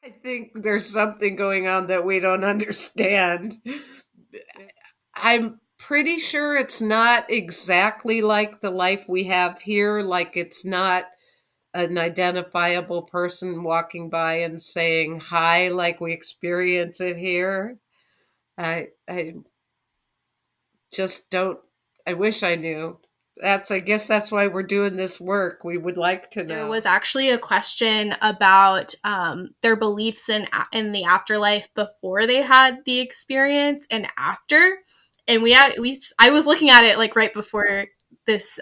I think there's something going on that we don't understand. I'm pretty sure it's not exactly like the life we have here. Like, it's not an identifiable person walking by and saying hi like we experience it here. I just don't. I wish I knew. I guess that's why we're doing this work. We would like to There know. was actually a question about their beliefs in the afterlife before they had the experience and after. And I was looking at it like right before this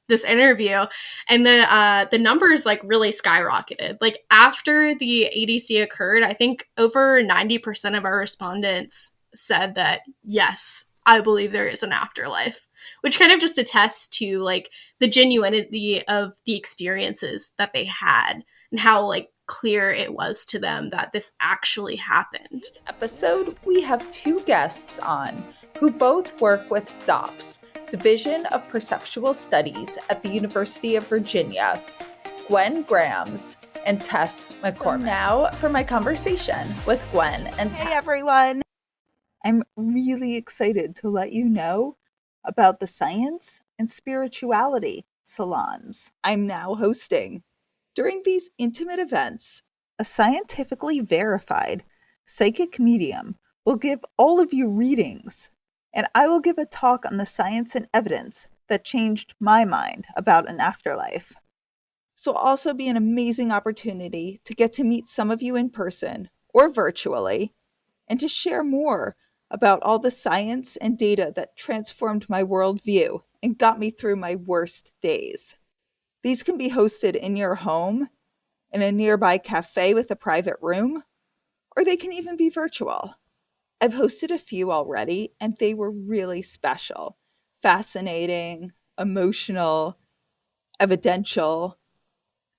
this interview, and the numbers like really skyrocketed. Like after the ADC occurred, I think over 90% of our respondents said that yes, I believe there is an afterlife, which kind of just attests to like the genuinity of the experiences that they had and how like clear it was to them that this actually happened. This episode, we have two guests on who both work with DOPS, Division of Perceptual Studies at the University of Virginia, Gwen Grams and Tess McCormick. So now for my conversation with Gwen and Tess. Hey everyone! I'm really excited to let you know about the Science and Spirituality salons I'm now hosting. During these intimate events, a scientifically verified psychic medium will give all of you readings, and I will give a talk on the science and evidence that changed my mind about an afterlife. This will also be an amazing opportunity to get to meet some of you in person or virtually, and to share more about all the science and data that transformed my worldview and got me through my worst days. These can be hosted in your home, in a nearby cafe with a private room, or they can even be virtual. I've hosted a few already, and they were really special, fascinating, emotional, evidential.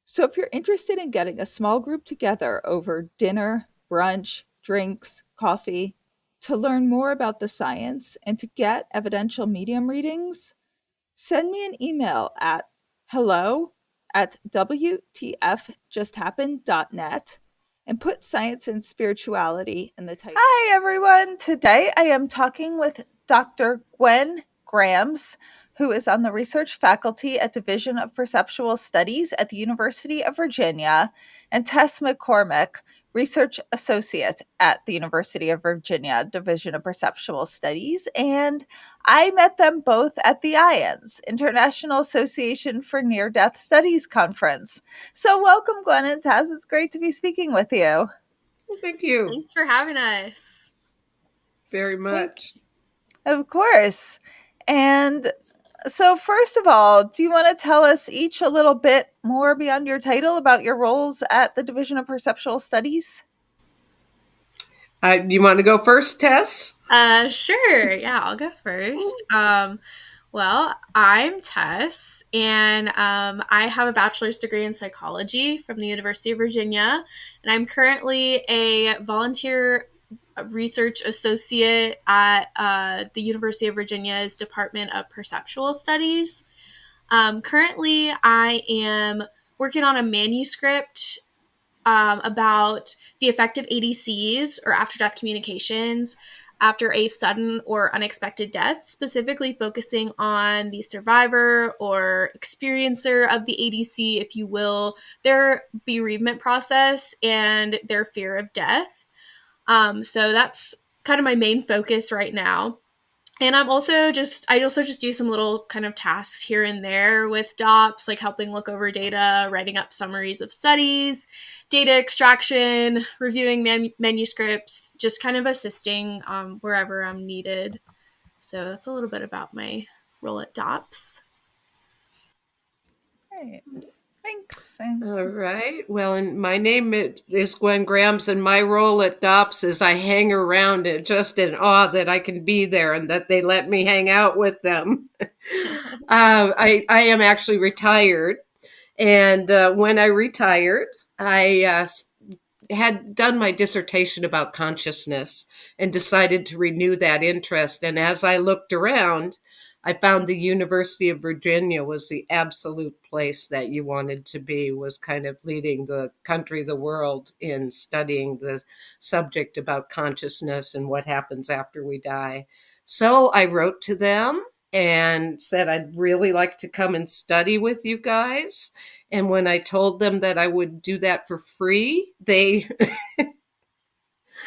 So if you're interested in getting a small group together over dinner, brunch, drinks, coffee, to learn more about the science and to get evidential medium readings, send me an email at hello@wtfjusthappened.net and put science and spirituality in the title. Hi everyone! Today I am talking with Dr. Gwen Grams, who is on the research faculty at Division of Perceptual Studies at the University of Virginia, and Tess McCormick, research associate at the University of Virginia, Division of Perceptual Studies, and I met them both at the IANS, International Association for Near-Death Studies Conference. So welcome, Gwen and Tess. It's great to be speaking with you. Well, thank you. Thanks for having us. Very much. Of course. And so first of all, do you want to tell us each a little bit more beyond your title about your roles at the Division of Perceptual Studies? You want to go first, Tess? Sure. Yeah, I'll go first. Well, I'm Tess, and I have a bachelor's degree in psychology from the University of Virginia, and I'm currently a volunteer research associate at the University of Virginia's Department of Perceptual Studies. Currently, I am working on a manuscript about the effect of ADCs, or after-death communications, after a sudden or unexpected death, specifically focusing on the survivor or experiencer of the ADC, if you will, their bereavement process and their fear of death. So that's kind of my main focus right now. And I also just do some little kind of tasks here and there with DOPS, like helping look over data, writing up summaries of studies, data extraction, reviewing manuscripts, just kind of assisting wherever I'm needed. So that's a little bit about my role at DOPS. Great. Thanks. All right. Well, and my name is Gwen Grams, and my role at DOPS is I hang around and just in awe that I can be there and that they let me hang out with them. I am actually retired, and when I retired, I had done my dissertation about consciousness and decided to renew that interest. And as I looked around, I found the University of Virginia was the absolute place that you wanted to be, was kind of leading the country, the world, in studying the subject about consciousness and what happens after we die. So I wrote to them and said, I'd really like to come and study with you guys. And when I told them that I would do that for free, they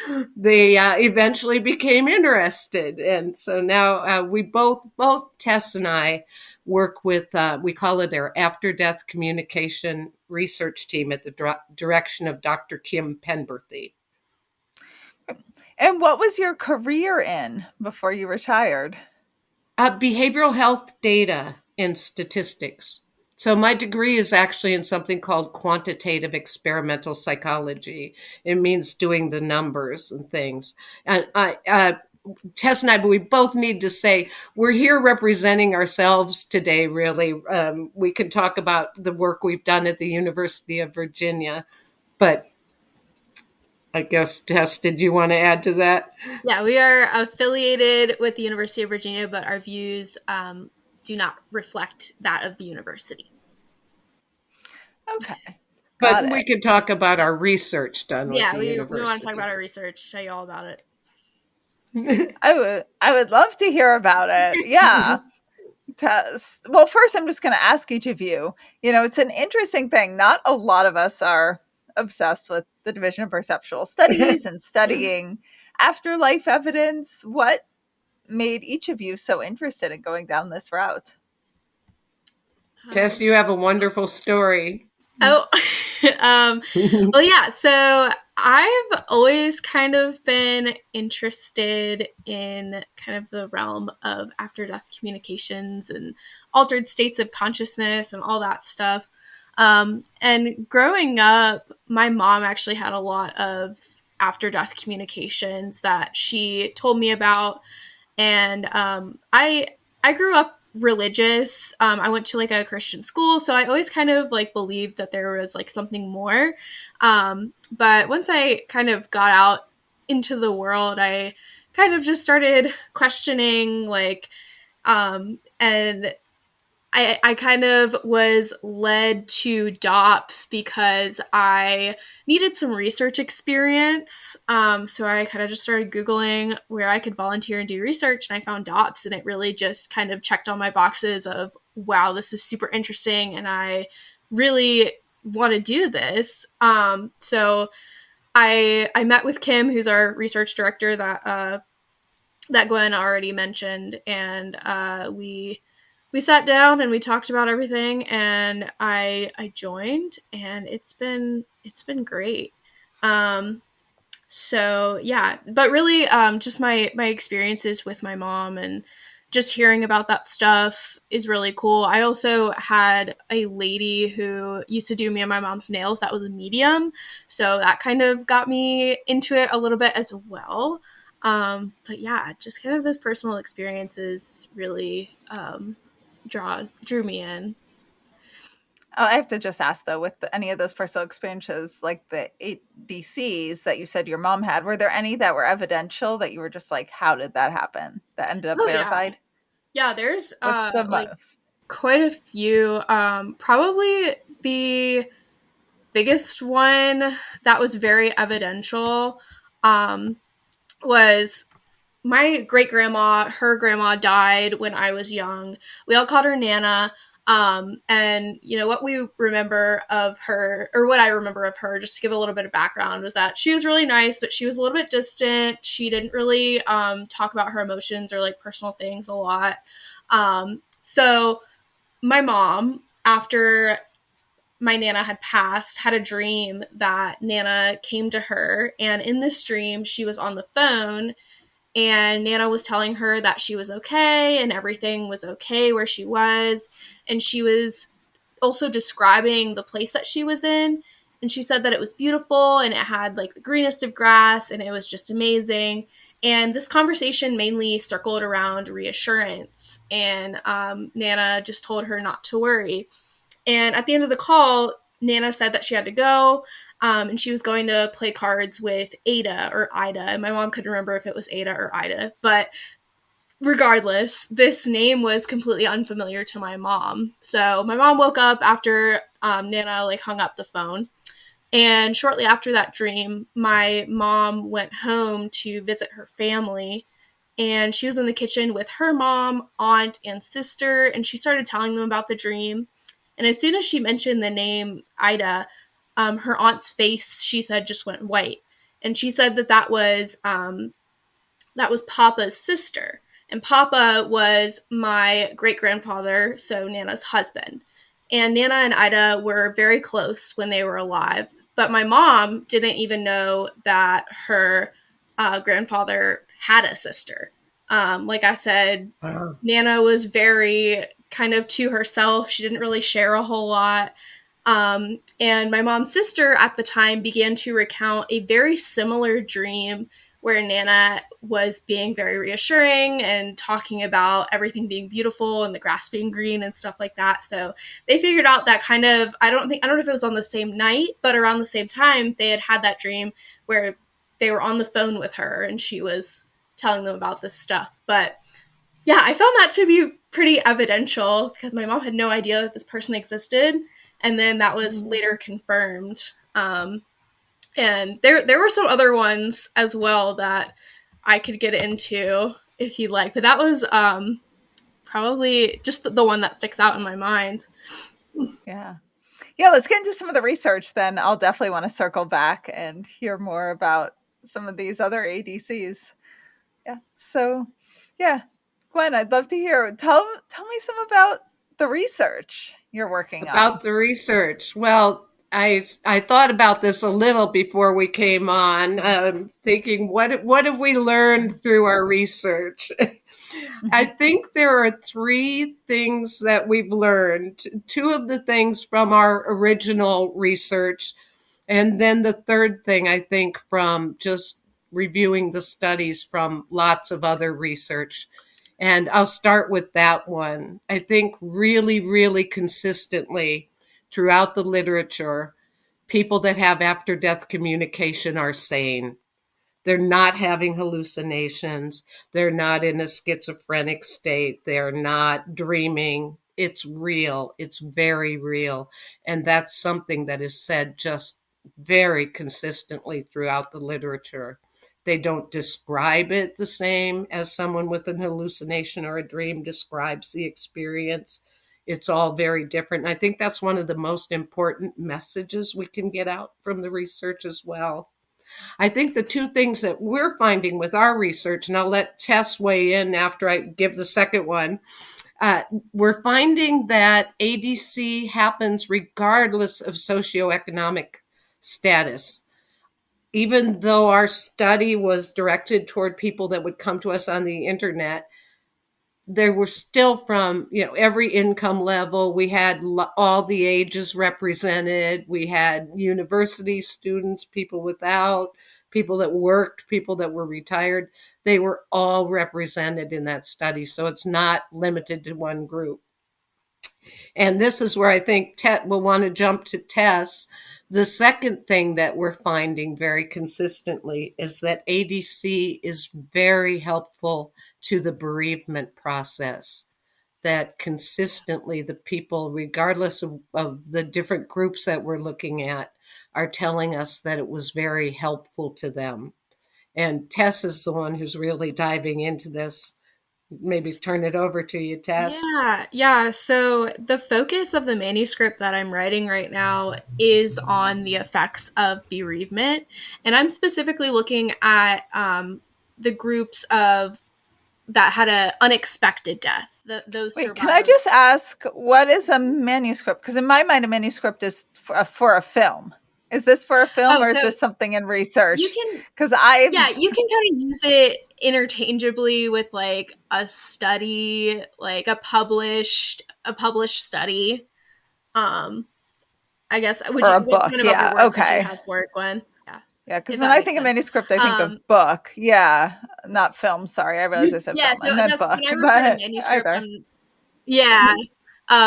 eventually became interested. And so now we both Tess and I work with, we call it our after death communication research team at the direction of Dr. Kim Penberthy. And what was your career in before you retired? Behavioral health data and statistics. So my degree is actually in something called Quantitative Experimental Psychology. It means doing the numbers and things. And Tess and I, but we both need to say we're here representing ourselves today, really. We can talk about the work we've done at the University of Virginia, but I guess, Tess, did you want to add to that? Yeah, we are affiliated with the University of Virginia, but our views do not reflect that of the university. Okay. But we could talk about our research done with the university. We want to talk about our research, tell you all about it. I would love to hear about it. Yeah. Tess. Well, first, I'm just going to ask each of you. It's an interesting thing. Not a lot of us are obsessed with the Division of Perceptual Studies and studying afterlife evidence. What made each of you so interested in going down this route? Tess, you have a wonderful story. Oh, well, yeah. So I've always kind of been interested in kind of the realm of after-death communications and altered states of consciousness and all that stuff. And growing up, my mom actually had a lot of after-death communications that she told me about. And I grew up religious. I went to like a Christian school, so I always kind of like believed that there was like something more. But once I kind of got out into the world, I kind of just started questioning and I kind of was led to DOPS because I needed some research experience. So I kind of just started Googling where I could volunteer and do research, and I found DOPS, and it really just kind of checked all my boxes of, wow, this is super interesting, and I really want to do this. So I met with Kim, who's our research director that Gwen already mentioned, and we sat down and we talked about everything, and I joined, and it's been great. So yeah, but really just my experiences with my mom and just hearing about that stuff is really cool. I also had a lady who used to do me and my mom's nails that was a medium, so that kind of got me into it a little bit as well. But yeah, just kind of those personal experiences really drew me in. Oh, I have to just ask though, with any of those personal experiences, like the ADCs that you said your mom had, were there any that were evidential that you were just like, how did that happen? That ended up verified? Yeah, there's What's the most? Quite a few. Probably the biggest one that was very evidential was my great grandma. Her grandma died when I was young. We all called her Nana. And what we remember of her, or what I remember of her, just to give a little bit of background, was that she was really nice, but she was a little bit distant. She didn't really talk about her emotions or like personal things a lot. So my mom, after my Nana had passed, had a dream that Nana came to her, and in this dream she was on the phone, and Nana was telling her that she was okay and everything was okay where she was. And she was also describing the place that she was in. And she said that it was beautiful and it had like the greenest of grass and it was just amazing. And this conversation mainly circled around reassurance. And Nana just told her not to worry. And at the end of the call, Nana said that she had to go. And she was going to play cards with Ada or Ida. And my mom couldn't remember if it was Ada or Ida. But regardless, this name was completely unfamiliar to my mom. So my mom woke up after Nana like hung up the phone. And shortly after that dream, my mom went home to visit her family. And she was in the kitchen with her mom, aunt, and sister. And she started telling them about the dream. And as soon as she mentioned the name Ida, her aunt's face, she said, just went white. And she said that was Papa's sister. And Papa was my great grandfather, so Nana's husband. And Nana and Ida were very close when they were alive. But my mom didn't even know that her grandfather had a sister. Like I said, Wow. Nana was very kind of to herself. She didn't really share a whole lot. And my mom's sister at the time began to recount a very similar dream where Nana was being very reassuring and talking about everything being beautiful and the grass being green and stuff like that. So they figured out that kind of, I don't know if it was on the same night, but around the same time, they had that dream where they were on the phone with her and she was telling them about this stuff. But yeah, I found that to be pretty evidential because my mom had no idea that this person existed. And then that was later confirmed. And there were some other ones as well that I could get into if you'd like. But that was probably just the one that sticks out in my mind. Yeah. Yeah, let's get into some of the research then. I'll definitely want to circle back and hear more about some of these other ADCs. Yeah. So, yeah. Gwen, I'd love to hear. Tell me some about the research you're working on. About the research. Well, I thought about this a little before we came on, thinking what have we learned through our research? I think there are three things that we've learned. Two of the things from our original research, and then the third thing I think from just reviewing the studies from lots of other research. And I'll start with that one. I think really, really consistently throughout the literature, people that have after death communication are sane. They're not having hallucinations. They're not in a schizophrenic state. They're not dreaming. It's real. It's very real. And that's something that is said just very consistently throughout the literature. They don't describe it the same as someone with an hallucination or a dream describes the experience. It's all very different. And I think that's one of the most important messages we can get out from the research as well. I think the two things that we're finding with our research, and I'll let Tess weigh in after I give the second one, we're finding that ADC happens regardless of socioeconomic status. Even though our study was directed toward people that would come to us on the internet, they were still from, every income level. We had all the ages represented. We had university students, people without, people that worked, people that were retired. They were all represented in that study. So it's not limited to one group. And this is where I think Tet will want to jump to Tess. The second thing that we're finding very consistently is that ADC is very helpful to the bereavement process. That consistently the people, regardless of the different groups that we're looking at, are telling us that it was very helpful to them. And Tess is the one who's really diving into this. Maybe turn it over to you, Tess. Yeah. So the focus of the manuscript that I'm writing right now is on the effects of bereavement. And I'm specifically looking at the groups that had an unexpected death. Those Wait, survivors. can I just ask, what is a manuscript? Because in my mind, a manuscript is for a film. Is this for a film, or is this something in research? You can, because you can kind of use it interchangeably with like a study, like a published study. I guess or a book. Kind of Yeah. other words Okay. would you have for it, Gwen? Yeah, because when I think of manuscript, I think of book. Yeah, not film. Sorry, I realized I said film. So I meant book. When I refer to manuscript,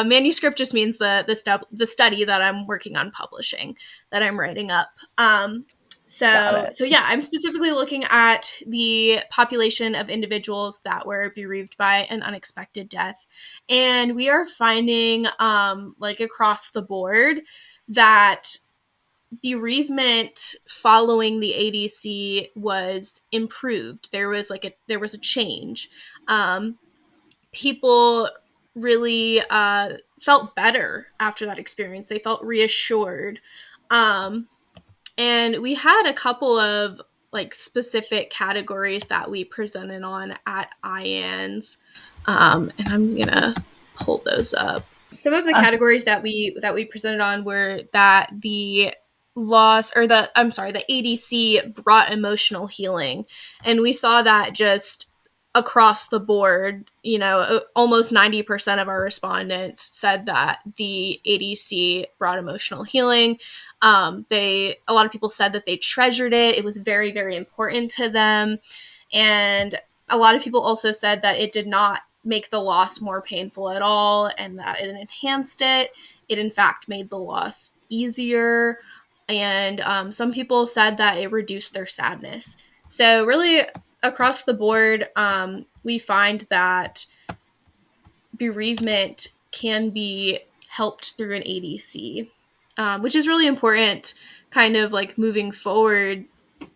manuscript just means the study that I'm working on publishing, that I'm writing up. So yeah, I'm specifically looking at the population of individuals that were bereaved by an unexpected death. And we are finding, like across the board, that bereavement following the ADC was improved. There was a change. People really felt better after that experience. They felt reassured. And we had a couple of like specific categories that we presented on at IANS. And I'm gonna pull those up. Some of the categories that we presented on were that the ADC brought emotional healing. And we saw that just across the board. Almost 90% of our respondents said that the ADC brought emotional healing. A lot of people said that they treasured it. It was very, very important to them. And a lot of people also said that it did not make the loss more painful at all, and that it enhanced it. It, in fact, made the loss easier. And some people said that it reduced their sadness. So really, across the board, we find that bereavement can be helped through an ADC, which is really important kind of like moving forward.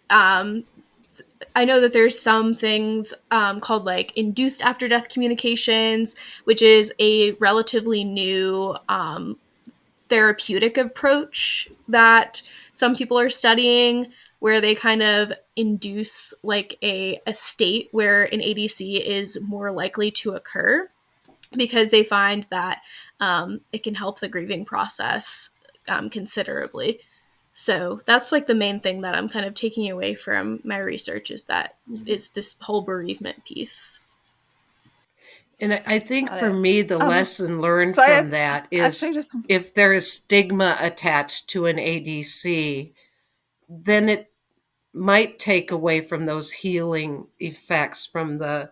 I know that there's some things called like induced after death communications, which is a relatively new therapeutic approach that some people are studying, where they kind of induce like a state where an ADC is more likely to occur, because they find that it can help the grieving process considerably. So that's like the main thing that I'm kind of taking away from my research is this whole bereavement piece. And I think for me, the lesson learned from that is if there is stigma attached to an ADC, then it might take away from those healing effects from the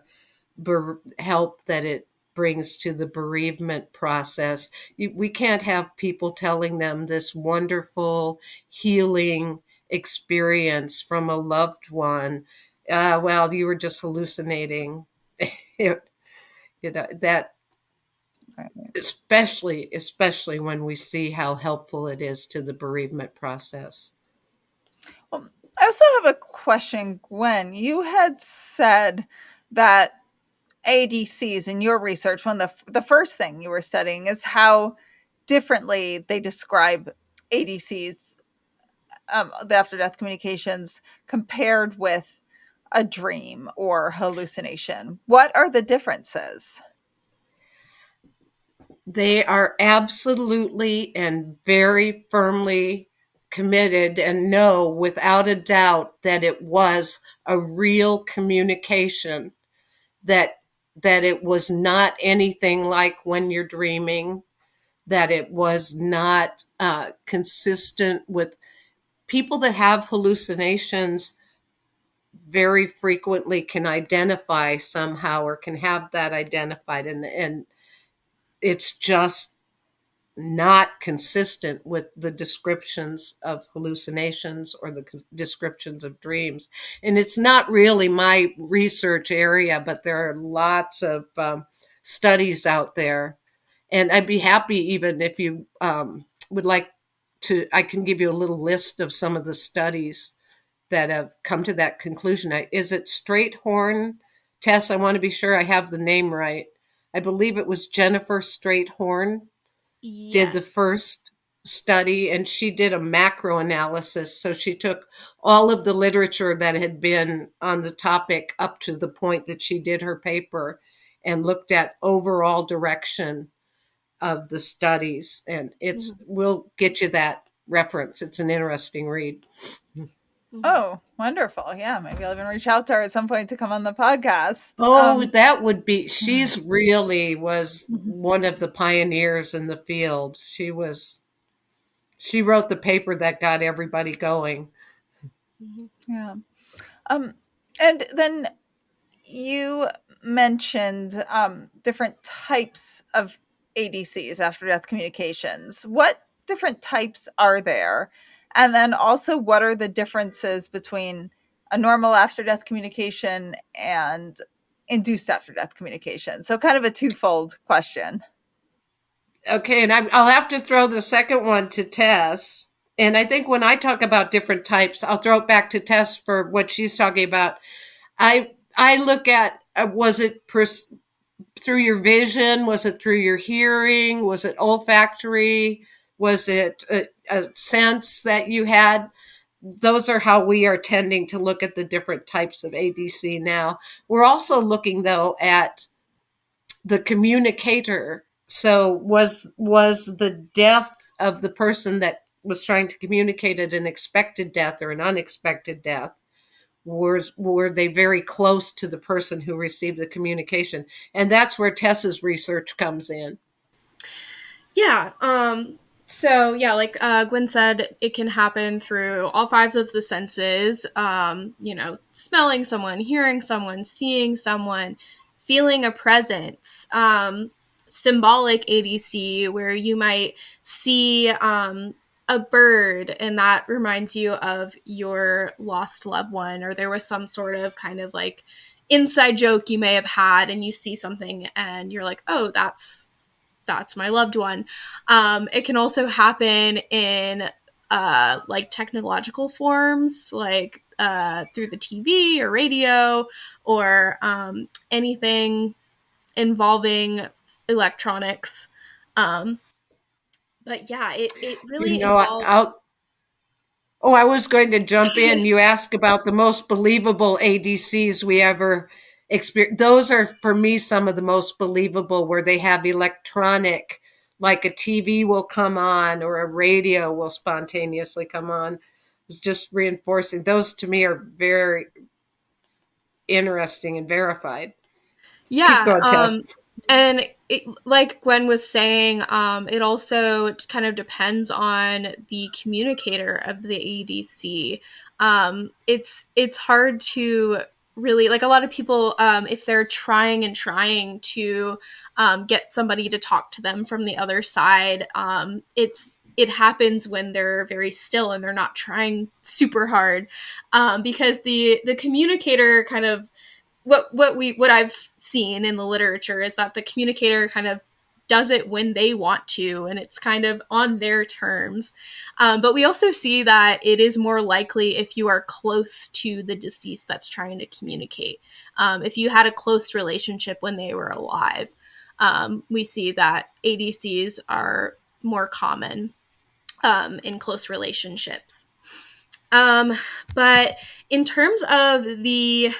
help that it brings to the bereavement process. We can't have people telling them this wonderful healing experience from a loved one. Well, you were just hallucinating. That especially when we see how helpful it is to the bereavement process. Well, I also have a question, Gwen. You had said that ADCs in your research, one of the first thing you were studying is how differently they describe ADCs, the after-death communications, compared with a dream or hallucination. What are the differences? They are absolutely and very firmly committed and know without a doubt that it was a real communication, that it was not anything like when you're dreaming, that it was not consistent with people that have hallucinations. Very frequently can identify somehow or can have that identified, and it's just not consistent with the descriptions of hallucinations or the descriptions of dreams. And it's not really my research area, but there are lots of studies out there. And I'd be happy even if you would like to, I can give you a little list of some of the studies that have come to that conclusion. Is it Strayhorn? Tess, I want to be sure I have the name right. I believe it was Jennifer Strayhorn. Yes. Did the first study, and she did a macro analysis. So she took all of the literature that had been on the topic up to the point that she did her paper and looked at overall direction of the studies. And we'll get you that reference. It's an interesting read. Oh, wonderful. Yeah, maybe I'll even reach out to her at some point to come on the podcast. That would be, she's really was one of the pioneers in the field. She wrote the paper that got everybody going. Yeah. And then you mentioned different types of ADCs, after death communications. What different types are there? And then also, what are the differences between a normal after-death communication and induced after-death communication? So kind of a twofold question. Okay, and I'll have to throw the second one to Tess. And I think when I talk about different types, I'll throw it back to Tess for what she's talking about. I look at was it through your vision? Was it through your hearing? Was it olfactory? Was it a sense that you had? Those are how we are tending to look at the different types of ADC now. We're also looking, though, at the communicator. So was the death of the person that was trying to communicate it an expected death or an unexpected death? Were they very close to the person who received the communication? And that's where Tess's research comes in. Yeah. So yeah, like Gwen said, it can happen through all five of the senses. Smelling someone, hearing someone, seeing someone, feeling a presence. Symbolic ADC, where you might see a bird and that reminds you of your lost loved one, or there was some sort of kind of like inside joke you may have had, and you see something and you're like, oh, that's my loved one. It can also happen in like technological forms, like through the TV or radio, or anything involving electronics. But yeah, it really involves. I was going to jump in. You ask about the most believable ADCs we ever experienced. Those are, for me, some of the most believable, where they have electronic, like a TV will come on or a radio will spontaneously come on. It's just reinforcing. Those, to me, are very interesting and verified. Yeah. Keep going, Tess. And like Gwen was saying, it also kind of depends on the communicator of the ADC. It's hard to really, like, a lot of people, if they're trying to get somebody to talk to them from the other side, it happens when they're very still and they're not trying super hard, because the communicator kind of, what I've seen in the literature is that the communicator kind of does it when they want to, and it's kind of on their terms. But we also see that it is more likely if you are close to the deceased that's trying to communicate. If you had a close relationship when they were alive, we see that ADCs are more common in close relationships. But in terms of the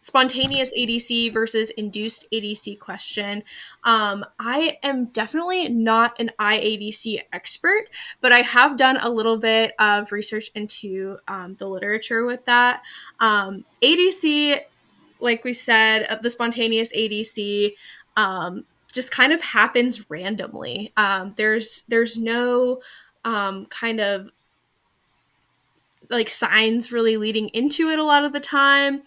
spontaneous ADC versus induced ADC question, I am definitely not an IADC expert, but I have done a little bit of research into the literature with that. ADC, like we said, the spontaneous ADC just kind of happens randomly. There's no kind of like signs really leading into it a lot of the time.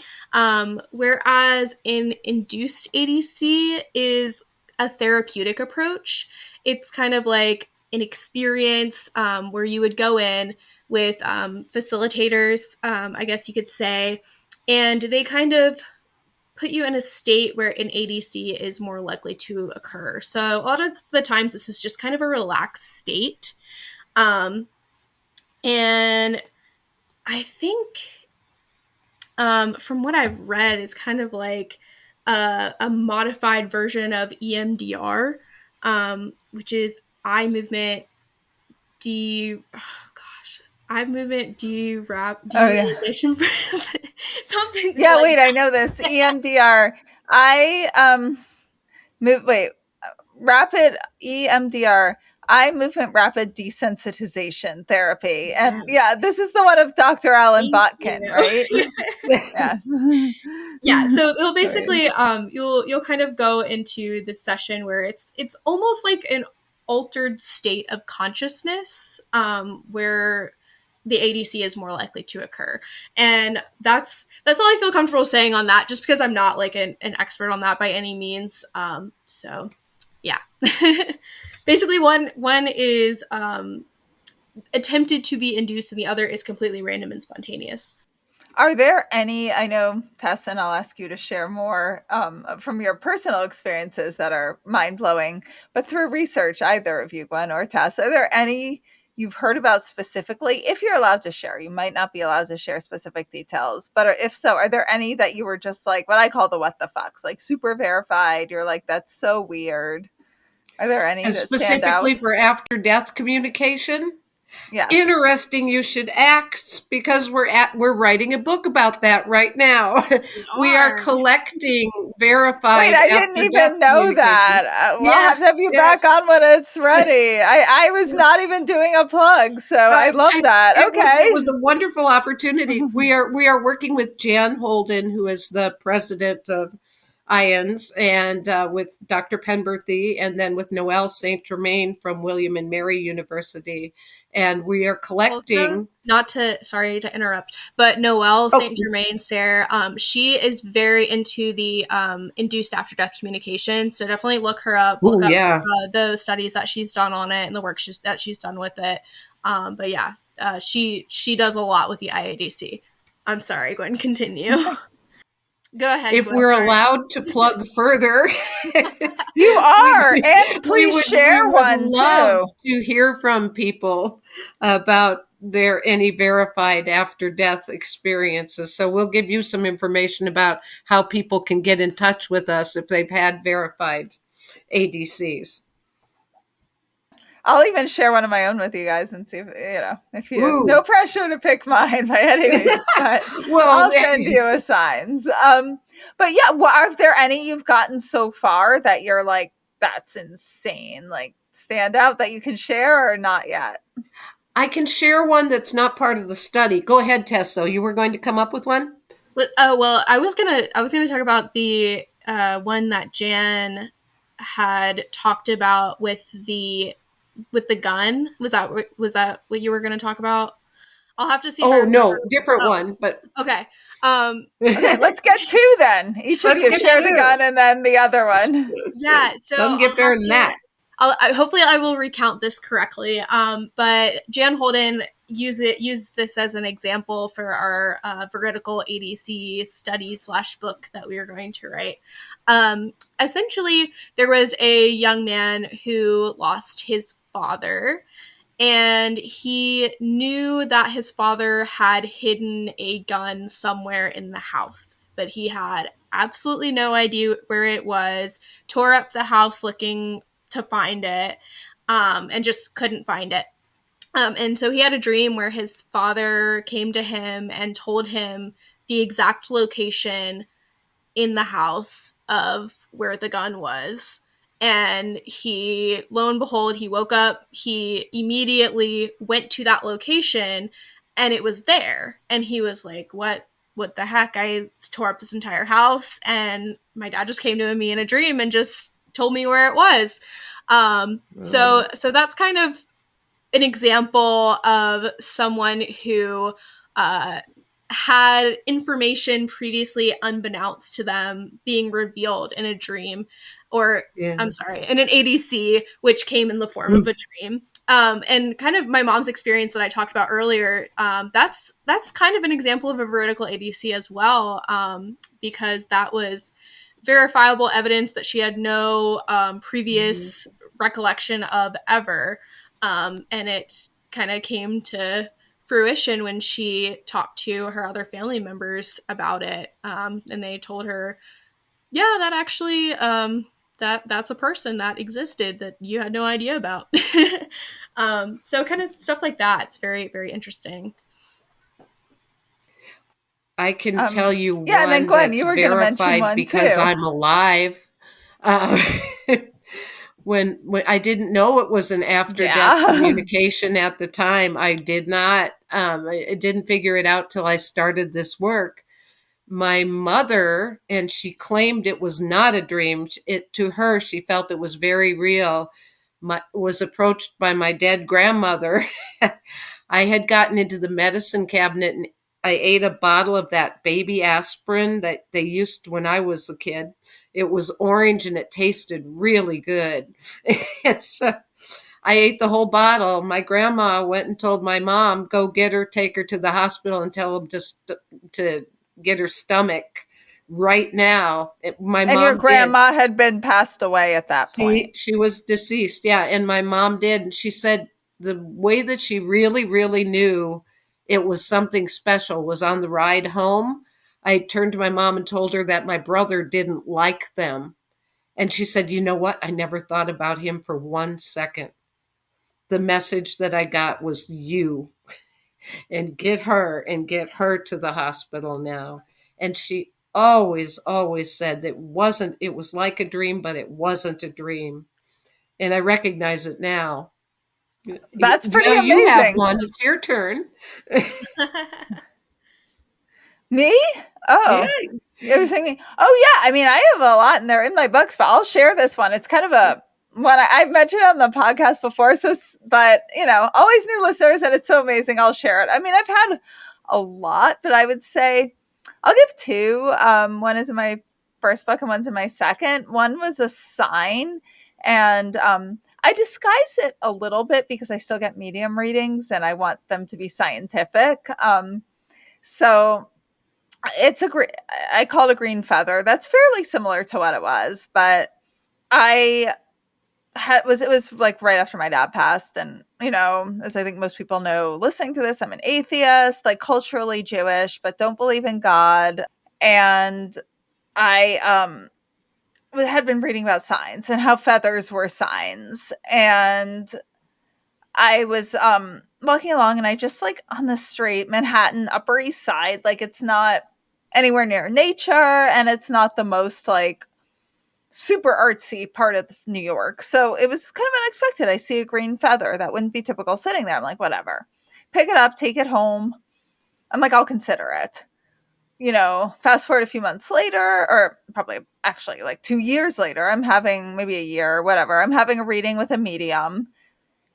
Whereas in induced ADC is a therapeutic approach. It's kind of like an experience where you would go in with facilitators, I guess you could say, and they kind of put you in a state where an ADC is more likely to occur. So a lot of the times this is just kind of a relaxed state. And I think from what I've read, it's kind of like a modified version of EMDR, which is eye movement derealization. Something. Yeah, like wait, that. I know this. EMDR. Rapid EMDR. Eye movement rapid desensitization therapy. And yeah, this is the one of Dr. Alan Botkin, right? Yes. Yeah, so it'll basically you'll kind of go into this session where it's almost like an altered state of consciousness, where the ADC is more likely to occur. And that's all I feel comfortable saying on that, just because I'm not like an expert on that by any means. So yeah. Basically one is attempted to be induced and the other is completely random and spontaneous. Are there any, I know, Tess, and I'll ask you to share more from your personal experiences that are mind-blowing, but through research, either of you, Gwen or Tess, are there any you've heard about specifically? If you're allowed to share, you might not be allowed to share specific details, but if so, are there any that you were just like, what I call the what the fucks, like super verified, you're like, that's so weird? Are there any And that stand out? specifically for after-death communication? Yes. Interesting you should ask, because we're writing a book about that right now. We are collecting verified. Wait, I didn't even know that. We'll have to have you back on when it's ready. I was not even doing a plug, so I love that. Okay. It was a wonderful opportunity. We are working with Jan Holden, who is the president of IONS, and with Dr. Penberthy, and then with Noelle St. Germain from William and Mary University. And we are collecting. Also, sorry to interrupt, but Noelle St. Germain, Sarah, she is very into the induced after death communication. So definitely look her up. Look up the studies that she's done on it and the work that she's done with it. But yeah, she does a lot with the IADC. I'm sorry, Gwen, continue. Go ahead. If we're allowed to plug further. You are. And please share one too. Love to hear from people about any verified after death experiences. So we'll give you some information about how people can get in touch with us if they've had verified ADCs. I'll even share one of my own with you guys and see if you no pressure to pick mine by any means, but I'll send you assigns. But yeah, are there any you've gotten so far that you're like, that's insane, like stand out that you can share, or not yet? I can share one that's not part of the study. Go ahead, Tess. So you were going to come up with one? Well, I was gonna talk about the one that Jan had talked about with the gun. Was that what you were going to talk about? I'll have to see. Oh no, different one. But okay. Okay, let's get two then. Each of you share the gun and then the other one. Yeah. So doesn't get better than that. Hopefully I will recount this correctly. But Jan Holden used this as an example for our veridical ADC study / book that we are going to write. Essentially, there was a young man who lost his father, and he knew that his father had hidden a gun somewhere in the house, but he had absolutely no idea where it was, tore up the house looking to find it, and just couldn't find it. And so he had a dream where his father came to him and told him the exact location in the house of where the gun was. And lo and behold, he woke up, he immediately went to that location and it was there. And he was like, what the heck? I tore up this entire house and my dad just came to me in a dream and just told me where it was. So that's kind of an example of someone who had information previously unbeknownst to them being revealed in a dream, or I'm sorry, in an ADC, which came in the form of a dream. And kind of my mom's experience that I talked about earlier, that's kind of an example of a veridical ADC as well, because that was verifiable evidence that she had no previous recollection of ever. And it kind of came to fruition when she talked to her other family members about it. And they told her, yeah, that actually, that's a person that existed that you had no idea about. So kind of stuff like that. It's very, very interesting. I can tell you one and then Gwen, that's you were verified one because too. I'm alive. When I didn't know it was an after-death communication at the time, I did not. I didn't figure it out till I started this work. My mother, and she claimed it was not a dream. To her, she felt it was very real. Was approached by my dead grandmother. I had gotten into the medicine cabinet and I ate a bottle of that baby aspirin that they used when I was a kid. It was orange and it tasted really good. And so I ate the whole bottle. My grandma went and told my mom, go get her, take her to the hospital and tell them to get her stomach right now. My And your mom did. grandma had been passed away at that point. She was deceased, yeah, and my mom did. And she said the way that she really, really knew it was something special was on the ride home. I turned to my mom and told her that my brother didn't like them. And she said, you know what? I never thought about him for 1 second. The message that I got was you and get her to the hospital now. And she always said that it was like a dream, but it wasn't a dream. And I recognize it now. That's pretty Now you have amazing. one. It's your turn. Me? Oh. Yeah. You're saying me? Oh, yeah. I mean, I have a lot in there in my books, but I'll share this one. It's kind of a one I've mentioned on the podcast before. So, but always new listeners, and it's so amazing. I'll share it. I mean, I've had a lot, but I would say I'll give two. One is in my first book, and one's in my second. One was a sign, and I disguise it a little bit because I still get medium readings, and I want them to be scientific. So it's I call it a green feather. That's fairly similar to what it was, but it was like right after my dad passed. And, as I think most people know, listening to this, I'm an atheist, like culturally Jewish, but don't believe in God. And I, had been reading about signs and how feathers were signs. And I was, walking along, and I just like on the street, Manhattan, Upper East Side, like it's not anywhere near nature, and it's not the most like super artsy part of New York. So it was kind of unexpected. I see a green feather that wouldn't be typical sitting there. I'm like, whatever. Pick it up, take it home. I'm like, I'll consider it. Fast forward a few months later, or probably actually like 2 years later, I'm having maybe a year or whatever. I'm having a reading with a medium.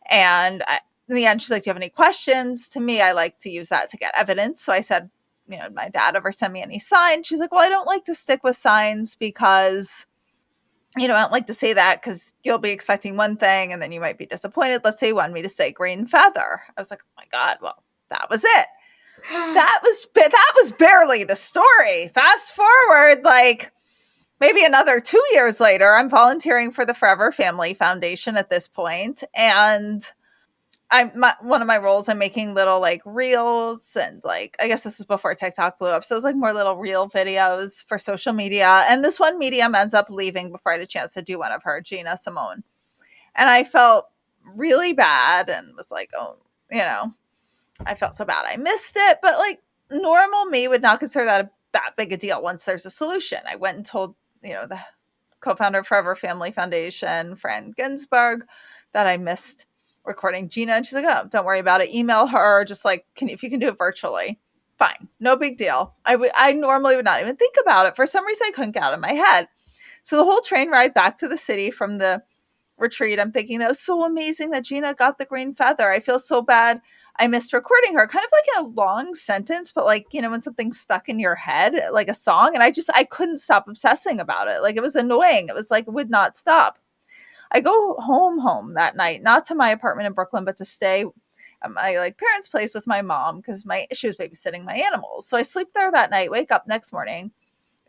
And in the end, she's like, do you have any questions? To me, I like to use that to get evidence. So I said, my dad ever send me any signs? She's like, well, I don't like to stick with signs because, I don't like to say that because you'll be expecting one thing and then you might be disappointed. Let's say you wanted me to say green feather. I was like, oh my God, well, that was it. That was barely the story. Fast forward, like maybe another 2 years later, I'm volunteering for the Forever Family Foundation at this point, and one of my roles, I'm making little like reels, and like I guess this was before TikTok blew up, so it was like more little reel videos for social media. And this one medium ends up leaving before I had a chance to do one of her, Gina Simone, and I felt really bad and was like, oh, I felt so bad I missed it, but like normal me would not consider that big a deal once there's a solution. I went and told the co-founder of Forever Family Foundation, Fran Ginsburg, that I missed recording Gina, and she's like, oh, don't worry about it, email her, just like, if you can do it virtually, fine, no big deal. I normally would not even think about it. For some reason I couldn't get out of my head. So the whole train ride back to the city from the retreat, I'm thinking that was so amazing that Gina got the green feather. I feel so bad I missed recording her, kind of like in a long sentence, but like, when something's stuck in your head, like a song, and I couldn't stop obsessing about it. Like it was annoying. It was like, it would not stop. I go home that night, not to my apartment in Brooklyn, but to stay at my like parents' place with my mom because she was babysitting my animals. So I sleep there that night, wake up next morning.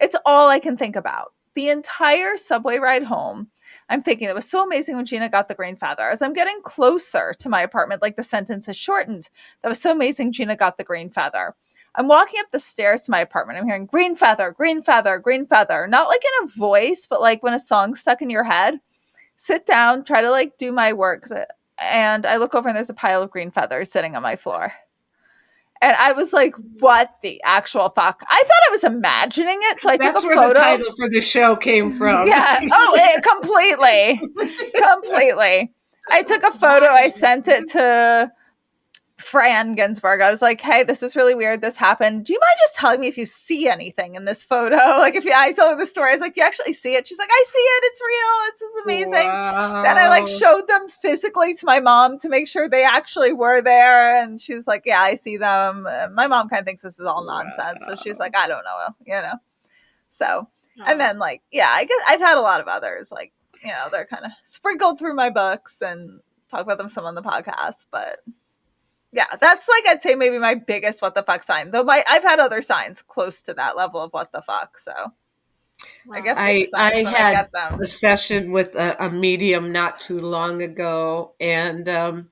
It's all I can think about. The entire subway ride home, I'm thinking it was so amazing when Gina got the green feather. As I'm getting closer to my apartment, like the sentence has shortened. That was so amazing Gina got the green feather. I'm walking up the stairs to my apartment. I'm hearing green feather, green feather, green feather. Not like in a voice, but like when a song's stuck in your head. Sit down, try to like do my work. And I look over and there's a pile of green feathers sitting on my floor. And I was like, what the actual fuck? I thought I was imagining it. So I took a photo. That's where the title for the show came from. Yeah. Oh, completely. I took a photo. I sent it to Fran Ginsburg. I was like, hey, this is really weird. This happened. Do you mind just telling me if you see anything in this photo? Like I told her the story. I was like, do you actually see it? She's like, I see it. It's real. It's amazing. Wow. Then I like showed them physically to my mom to make sure they actually were there. And she was like, yeah, I see them. My mom kind of thinks this is all nonsense. Wow. So she's like, I don't know, So, and then like, yeah, I guess I've had a lot of others like, they're kind of sprinkled through my books and talk about them some on the podcast, but yeah, that's like, I'd say maybe my biggest what the fuck sign. Though I've had other signs close to that level of what the fuck. So I get big signs I when I had get them. a session with a medium not too long ago, and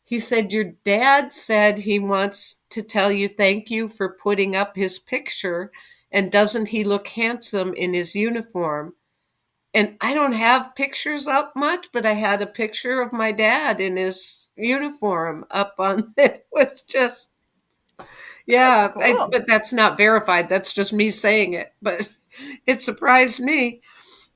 he said, your dad said he wants to tell you thank you for putting up his picture, and doesn't he look handsome in his uniform? And I don't have pictures up much, but I had a picture of my dad in his uniform up on it. Was just, That's yeah, cool. but that's not verified. That's just me saying it. But it surprised me.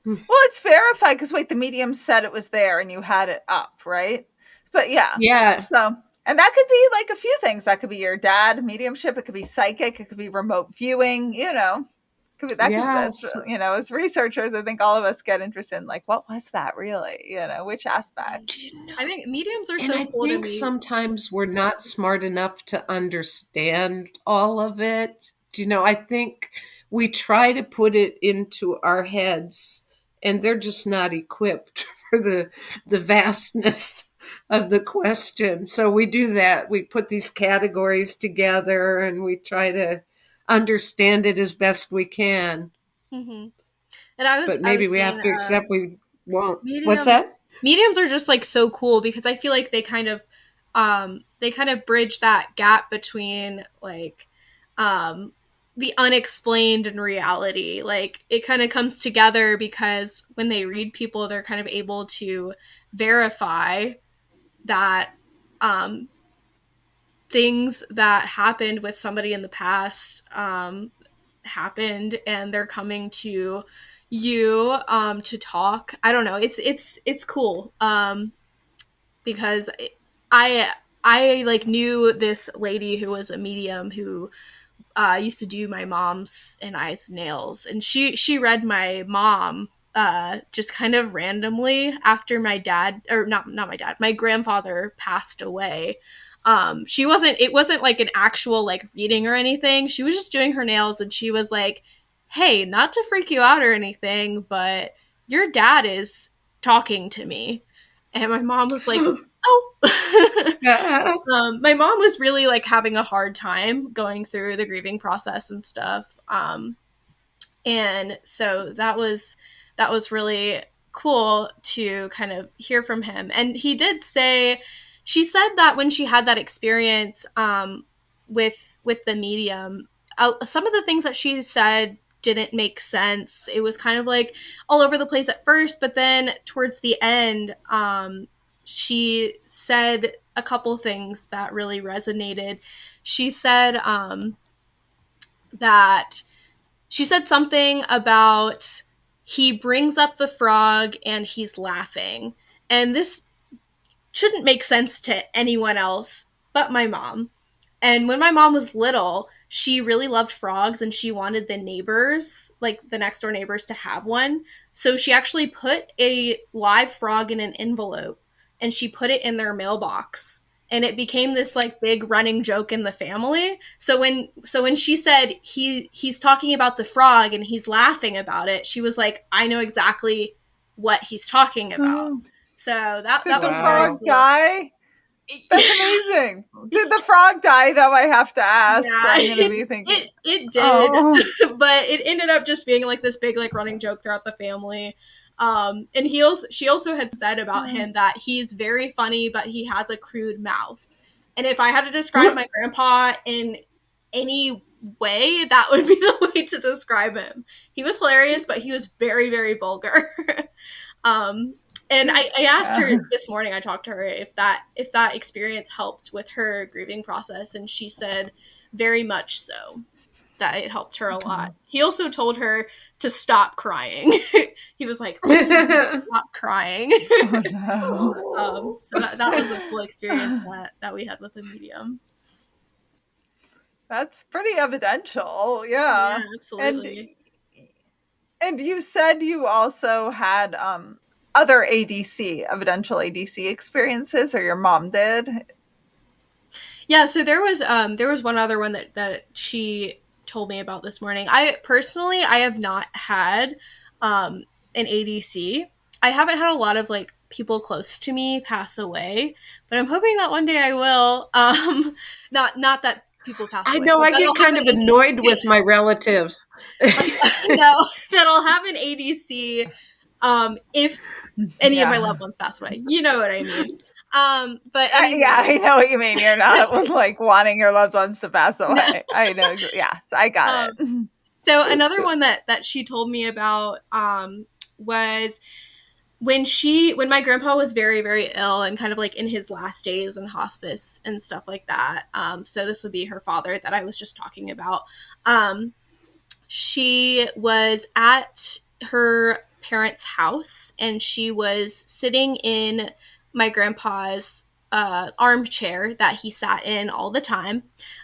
Well, it's verified because wait, the medium said it was there and you had it up, right? But yeah. Yeah. So, and that could be like a few things. That could be your dad mediumship. It could be psychic. It could be remote viewing. You know, could be that. Yeah. That's, you know, as researchers, I think all of us get interested in like, what was that really? You know, which aspect? I think mediums are And so I cool to think me. sometimes we're not smart enough to understand all of it. You know, I think we try to put it into our heads, and they're just not equipped for the vastness of the question. So we do that. We put these categories together, and we try to understand it as best we can. Mm-hmm. And I But maybe was we saying, have to accept we won't. What's mediums that? mediums are just like so cool because I feel like they kind of bridge that gap between like the unexplained and reality. Like it kind of comes together because when they read people, they're kind of able to verify that things that happened with somebody in the past happened, and they're coming to you to talk. I don't know. It's cool because I like knew this lady who was a medium who used to do my mom's and I's nails, and she read my mom just kind of randomly after my dad, or not my dad, my grandfather passed away. It wasn't like an actual like reading or anything. She was just doing her nails, and she was like, hey, not to freak you out or anything, but your dad is talking to me. And my mom was like, oh. My mom was really like having a hard time going through the grieving process and stuff. And so that was really cool to kind of hear from him. And he did say, she said that when she had that experience with the medium, some of the things that she said didn't make sense. It was kind of like all over the place at first, but then towards the end, she said a couple things that really resonated. She said that she said something about he brings up the frog and he's laughing. And this shouldn't make sense to anyone else but my mom. And when my mom was little, she really loved frogs and she wanted the neighbors, like the next door neighbors, to have one. So she actually put a live frog in an envelope and she put it in their mailbox. And it became this like big running joke in the family. So when she said he's talking about the frog and he's laughing about it, she was like, I know exactly what he's talking about. So that Did the was frog cool. die? That's amazing. Did the frog die, though? I have to ask. Yeah, I'm going to be thinking. It did. Oh. But it ended up just being like this big like running joke throughout the family. And she also had said about him that he's very funny, but he has a crude mouth. And if I had to describe my grandpa in any way, that would be the way to describe him. He was hilarious, but he was very, very vulgar. And I asked her this morning, I talked to her if that experience helped with her grieving process, and she said very much so, that it helped her a lot. He also told her to stop crying. He was like, stop crying. Oh, no. So that was a cool experience that we had with a medium. That's pretty evidential. Yeah, absolutely. And you said you also had other ADC, evidential ADC experiences, or your mom did? Yeah, so there was one other one that she told me about this morning. I have not had an ADC. I haven't had a lot of like people close to me pass away, but I'm hoping that one day I will. Not that people pass I away, know but I that get I'll have kind an of annoyed with my relatives. no, that I'll have an ADC if any of my loved ones pass away. You know what I mean. But anyway, Yeah, I know what you mean. You're not like wanting your loved ones to pass away. No. I know. Yeah, so I got it. So another one that she told me about was when my grandpa was very, very ill and kind of like in his last days in hospice and stuff like that. So this would be her father that I was just talking about. She was at her parents' house and she was sitting in my grandpa's armchair that he sat in all the time.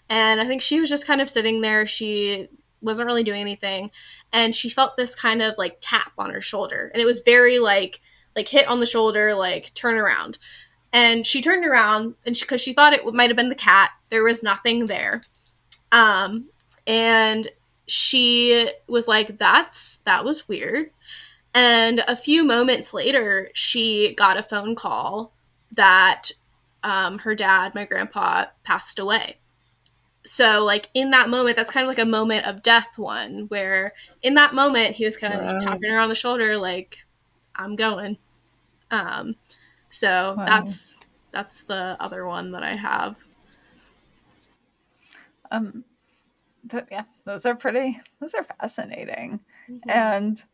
And I think she was just kind of sitting there. She wasn't really doing anything. And she felt this kind of like tap on her shoulder. And it was very like hit on the shoulder, like turn around. And she turned around and because she thought it might have been the cat. There was nothing there. And she was like, that was weird. And a few moments later, she got a phone call that her dad, my grandpa, passed away. So, like, in that moment, that's kind of like a moment of death one, where in that moment, he was kind of tapping her on the shoulder, like, I'm going. So that's the other one that I have. But yeah, those are fascinating. Mm-hmm. And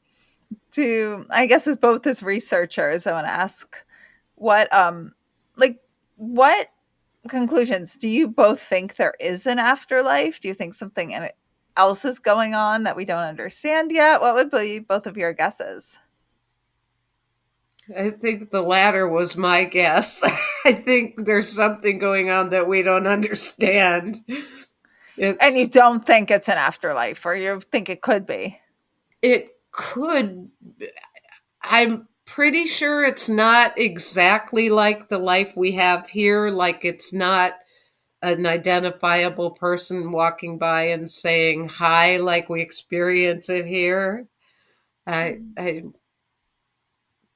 I guess as both as researchers, I want to ask what conclusions do you both think there is an afterlife? Do you think something else is going on that we don't understand yet? What would be both of your guesses? I think the latter was my guess. I think there's something going on that we don't understand. And you don't think it's an afterlife, or you think it could be? It could. I'm pretty sure it's not exactly like the life we have here. Like it's not an identifiable person walking by and saying hi like we experience it here. I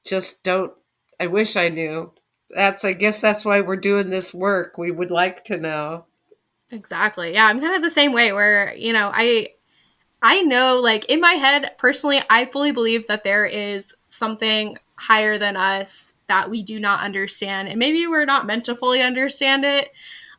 just don't. I wish I knew. I guess that's why we're doing this work. We would like to know. Exactly. Yeah, I'm kind of the same way where, I know, like, in my head, personally, I fully believe that there is something higher than us that we do not understand. And maybe we're not meant to fully understand it.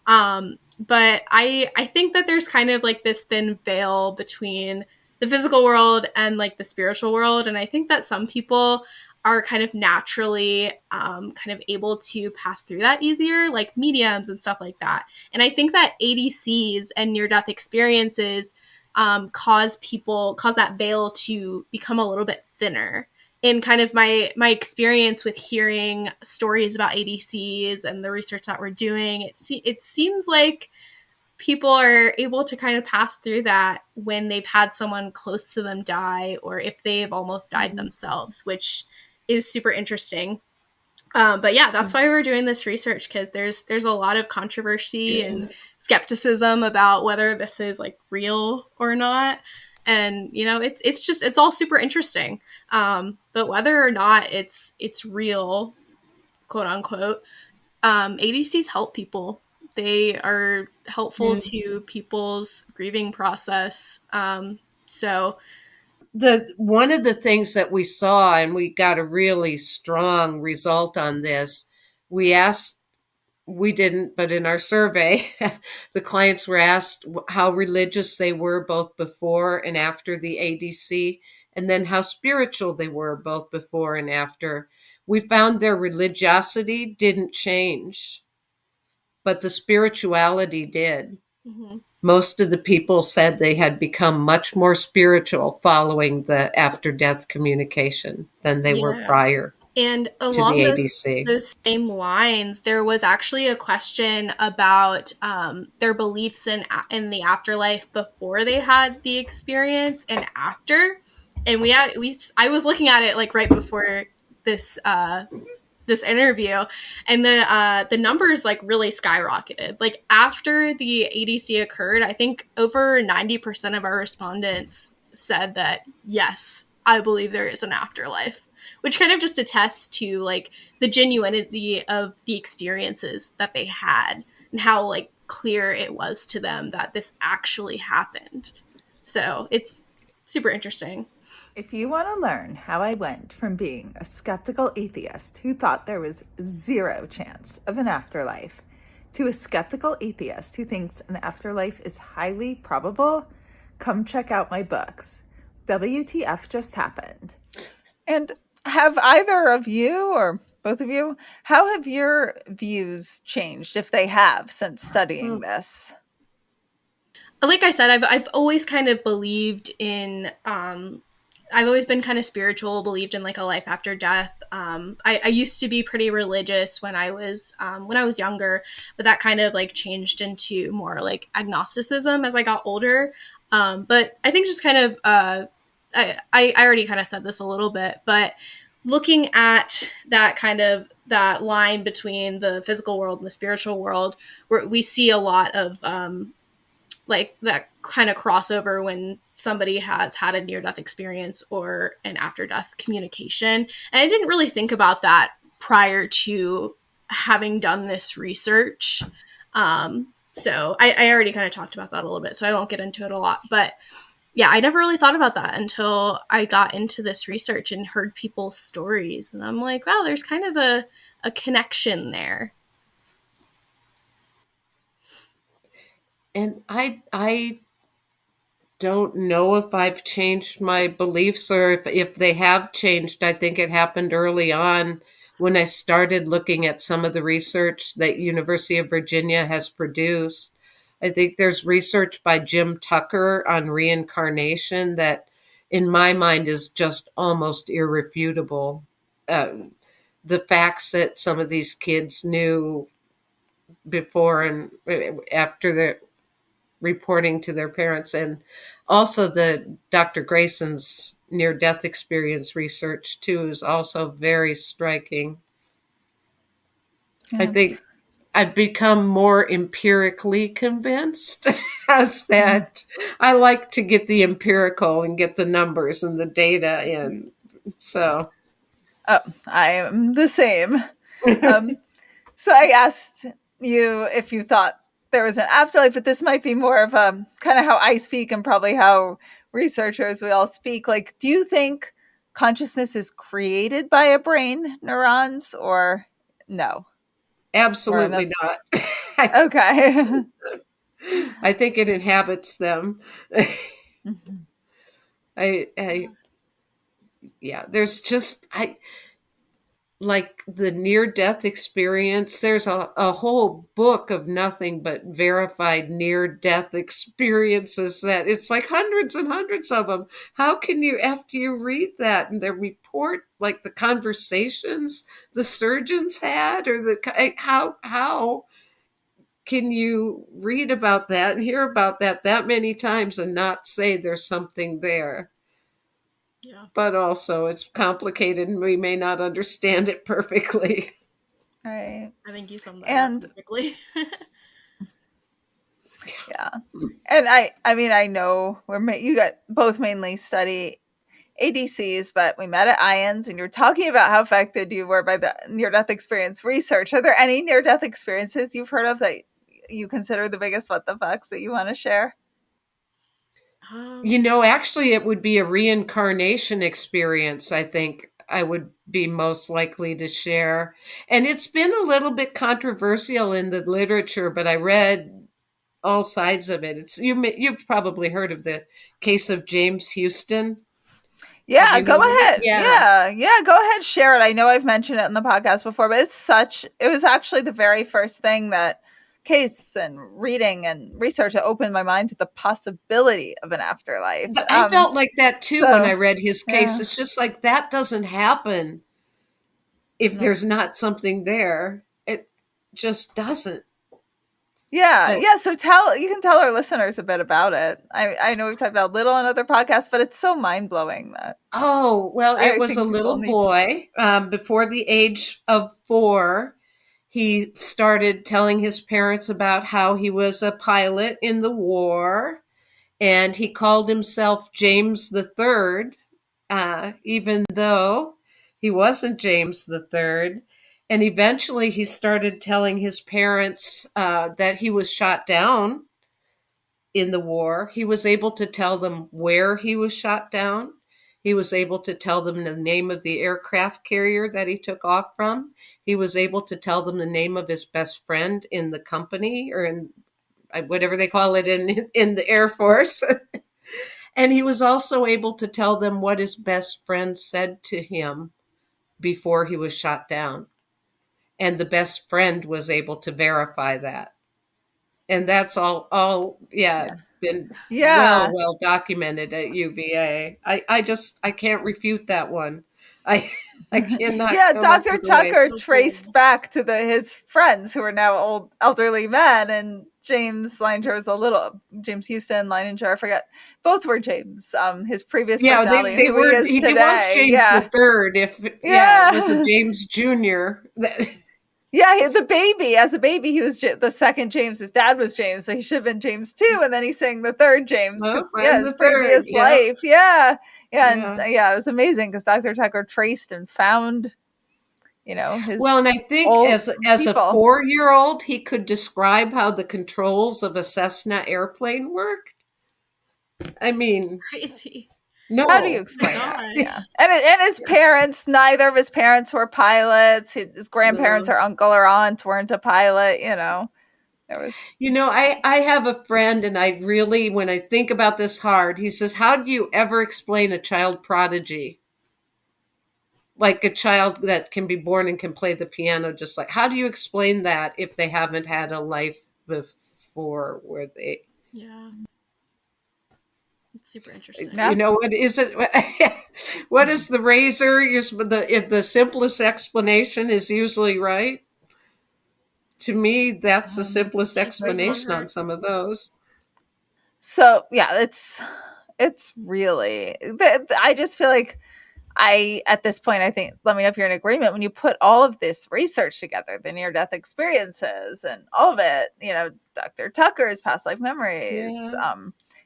But I think that there's kind of like this thin veil between the physical world and like the spiritual world. And I think that some people are kind of naturally kind of able to pass through that easier, like mediums and stuff like that. And I think that ADCs and near-death experiences cause that veil to become a little bit thinner. In kind of my experience with hearing stories about ADCs and the research that we're doing, it seems like people are able to kind of pass through that when they've had someone close to them die, or if they've almost died themselves, which is super interesting. But yeah, that's why we're doing this research, because there's a lot of controversy and skepticism about whether this is like real or not. And it's all super interesting. But whether or not it's real, quote unquote, ADCs help people. They are helpful to people's grieving process. So one of the things that we saw, and we got a really strong result on this, we didn't, but in our survey, the clients were asked how religious they were both before and after the ADC, and then how spiritual they were both before and after. We found their religiosity didn't change, but the spirituality did. Mm-hmm. Most of the people said they had become much more spiritual following the after-death communication than they were prior. And along those same lines, there was actually a question about their beliefs in the afterlife before they had the experience and after. And I was looking at it like right before this this interview, and the numbers like really skyrocketed. Like after the ADC occurred, I think over 90% of our respondents said that yes, I believe there is an afterlife. which kind of just attests to like the genuinity of the experiences that they had and how like clear it was to them that this actually happened. So it's super interesting. If you want to learn how I went from being a skeptical atheist who thought there was zero chance of an afterlife to a skeptical atheist who thinks an afterlife is highly probable, come check out my books. WTF Just Happened. And have either of you or both of you, how have your views changed, if they have, since studying this? Like I said, I've always kind of believed in I've always been kind of spiritual, believed in like a life after death. I used to be pretty religious when I was younger, but that kind of like changed into more like agnosticism as I got older. But I think just kind of I already kind of said this a little bit, but looking at that line between the physical world and the spiritual world, where we see a lot of like that kind of crossover when somebody has had a near-death experience or an after-death communication. And I didn't really think about that prior to having done this research. So I already kind of talked about that a little bit, so I won't get into it a lot. But yeah, I never really thought about that until I got into this research and heard people's stories. And I'm like, wow, there's kind of a connection there. And I don't know if I've changed my beliefs, or if they have changed. I think it happened early on when I started looking at some of the research that University of Virginia has produced. I think there's research by Jim Tucker on reincarnation that, in my mind, is just almost irrefutable. The facts that some of these kids knew before and after the reporting to their parents, and also the Dr. Grayson's near-death experience research too is also very striking. Yeah. I think I've become more empirically convinced as that I like to get the empirical and get the numbers and the data in. So I am the same. So I asked you if you thought there was an afterlife, but this might be more of kind of how I speak and probably how researchers we all speak. Like, do you think consciousness is created by a brain, neurons, or no? absolutely not. Okay. I think it inhabits them. Yeah, there's just like the near-death experience. There's a whole book of nothing but verified near-death experiences that it's like hundreds and hundreds of them. How can you, after you read that and the report, like the conversations the surgeons had, or how can you read about that and hear about that many times and not say there's something there? Yeah. But also it's complicated and we may not understand it perfectly. Right. I think you summed that up perfectly. Yeah. And I mean, I know you got both mainly study ADCs, but we met at IONS and you're talking about how affected you were by the near-death experience research. Are there any near-death experiences you've heard of that you consider the biggest what the fucks that you want to share? Actually, it would be a reincarnation experience, I think I would be most likely to share. And it's been a little bit controversial in the literature, but I read all sides of it. You've probably heard of the case of James Houston. Yeah, go ahead. Yeah, go ahead, share it. I know I've mentioned it in the podcast before, but it was actually the very first thing that case and reading and research that opened my mind to the possibility of an afterlife. I felt like that too when I read his case. Yeah. It's just like that doesn't happen if there's not something there. It just doesn't. Yeah. So you can tell our listeners a bit about it. I know we've talked about little on other podcasts, but it's so mind blowing that. Oh, well, it was a little boy before the age of 4. He started telling his parents about how he was a pilot in the war, and he called himself James the Third, even though He wasn't James the Third. And eventually he started telling his parents that he was shot down in the war. He was able to tell them where he was shot down. He was able to tell them the name of the aircraft carrier that he took off from. He was able to tell them the name of his best friend in the company, or in whatever they call it in the Air Force. And he was also able to tell them what his best friend said to him before he was shot down. And the best friend was able to verify that. And that's all been Yeah. well documented at UVA. I can't refute that one. I I cannot Yeah, come up Dr. with a way. Tucker traced back to his friends who are now old elderly men, and James Leininger was James Houston, Leininger, I forget. Both were James. His previous Yeah, personality and they who he were. is He today. was James the Third. If it was a James Junior. Yeah, the baby. As a baby, he was the second James. His dad was James, so he should have been James too. And then he sang the third James because his previous life. Yeah, it was amazing because Dr. Tucker traced and found, his and I think old as a people. 4-year-old, he could describe how the controls of a Cessna airplane worked. I mean, Crazy. no. How do you explain that? Yeah. And his parents, neither of his parents were pilots. His grandparents or uncle or aunt weren't a pilot, There was... I have a friend, and I really, when I think about this hard, he says, how do you ever explain a child prodigy? Like a child that can be born and can play the piano, just like, how do you explain that if they haven't had a life before where they... Yeah. It's super interesting. What is it? What is the razor? If the simplest explanation is usually right. To me, that's the simplest explanation on some of those. So yeah, it's really, I just feel like at this point, I think, let me know if you're in agreement, when you put all of this research together, the near-death experiences and all of it, Dr. Tucker's past life memories,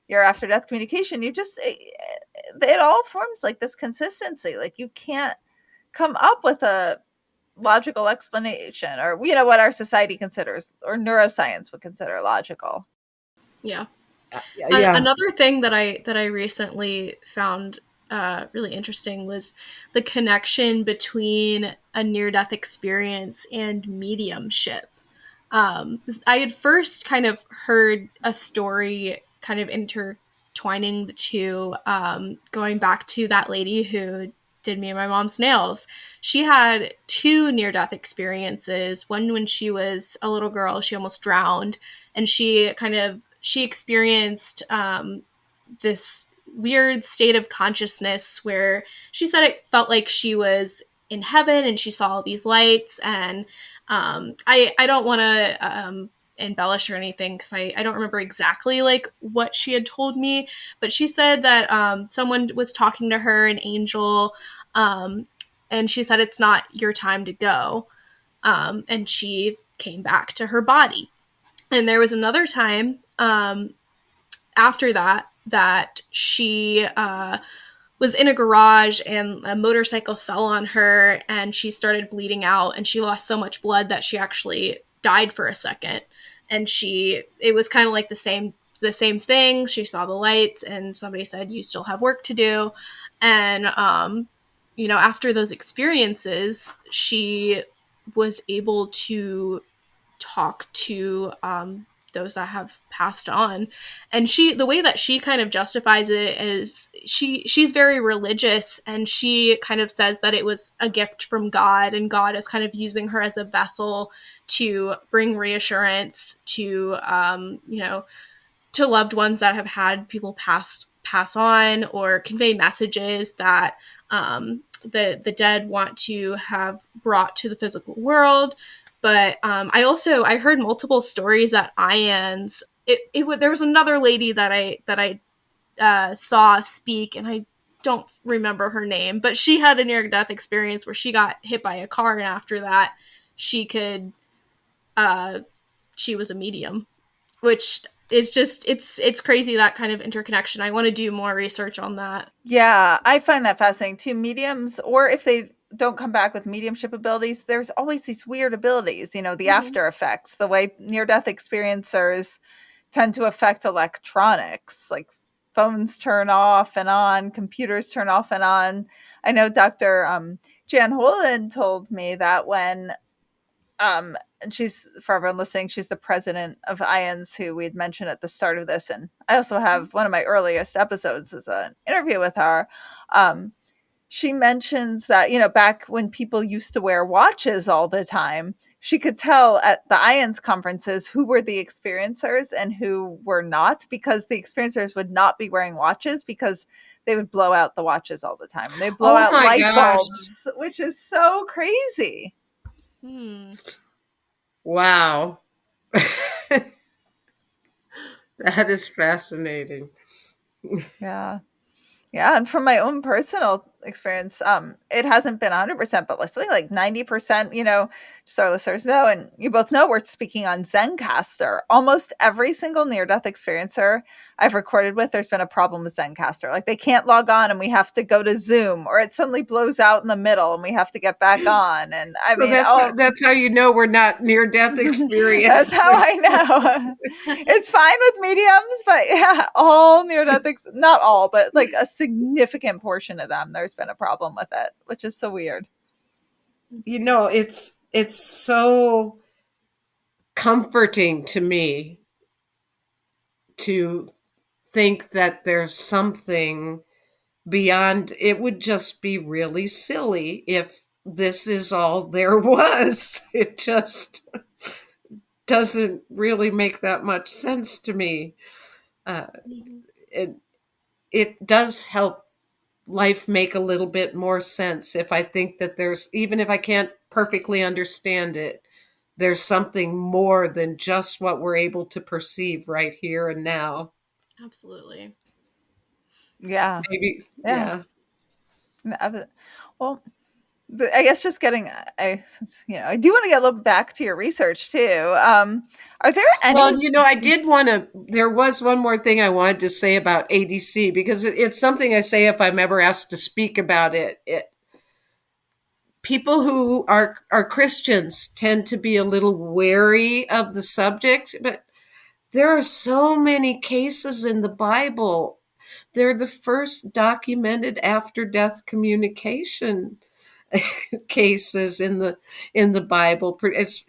your after-death communication, it all forms like this consistency. Like you can't come up with a logical explanation or, what our society considers or neuroscience would consider logical. Yeah. Another thing that I recently found really interesting was the connection between a near-death experience and mediumship. I had first kind of heard a story kind of intertwining the two, going back to that lady who did me and my mom's nails. She had 2 near-death experiences. One when she was a little girl, she almost drowned, and she experienced this weird state of consciousness where she said it felt like she was in heaven and she saw all these lights. And I don't want to embellish or anything because I don't remember exactly like what she had told me, but she said that someone was talking to her, an angel, and she said it's not your time to go, and she came back to her body. And there was another time after that she was in a garage and a motorcycle fell on her and she started bleeding out and she lost so much blood that she actually died for a second. And it was kind of like the same thing. She saw the lights and somebody said, you still have work to do. And, after those experiences, she was able to talk to those that have passed on. And the way that she kind of justifies it is she's very religious, and she kind of says that it was a gift from God, and God is kind of using her as a vessel to bring reassurance to to loved ones that have had people pass on, or convey messages that the dead want to have brought to the physical world. But I heard multiple stories at IANS. There was another lady that I saw speak, and I don't remember her name, but she had a near-death experience where she got hit by a car, and after that, she was a medium, which is just, it's crazy, that kind of interconnection. I want to do more research on that. Yeah, I find that fascinating too. Mediums, or if they don't come back with mediumship abilities, there's always these weird abilities, the after effects, the way near-death experiencers tend to affect electronics, like phones turn off and on, computers turn off and on. I know Dr. Jan Holland told me that when and she's, for everyone listening, she's the president of IANS, who we had mentioned at the start of this. And I also have one of my earliest episodes is an interview with her. She mentions that, back when people used to wear watches all the time, she could tell at the IANS conferences who were the experiencers and who were not, because the experiencers would not be wearing watches because they would blow out the watches all the time. They'd blow out light bulbs, which is so crazy. Wow. That is fascinating. Yeah. Yeah. And from my own personal experience, it hasn't been 100%, but something like 90%, just our listeners know, and you both know, we're speaking on Zencaster. Almost every single near-death experiencer I've recorded with, there's been a problem with Zencaster. Like they can't log on and we have to go to Zoom, or it suddenly blows out in the middle and we have to get back on. And that's how you know we're not near-death experience. That's how I know. It's fine with mediums, but yeah, all near-death, not all, but like a significant portion of them, there's been a problem with it, which is so weird. It's so comforting to me to think that there's something beyond. It would just be really silly if this is all there was. It just doesn't really make that much sense to me. It does help life make a little bit more sense if I think that even if I can't perfectly understand it, there's something more than just what we're able to perceive right here and now. Absolutely. Yeah. Maybe. Yeah. Well, I guess just getting, I do want to get a little back to your research too. Are there any? Well, there was one more thing I wanted to say about ADC, because it's something I say if I'm ever asked to speak about it. People who are Christians tend to be a little wary of the subject, but there are so many cases in the Bible. They're the first documented after-death communication cases in the Bible.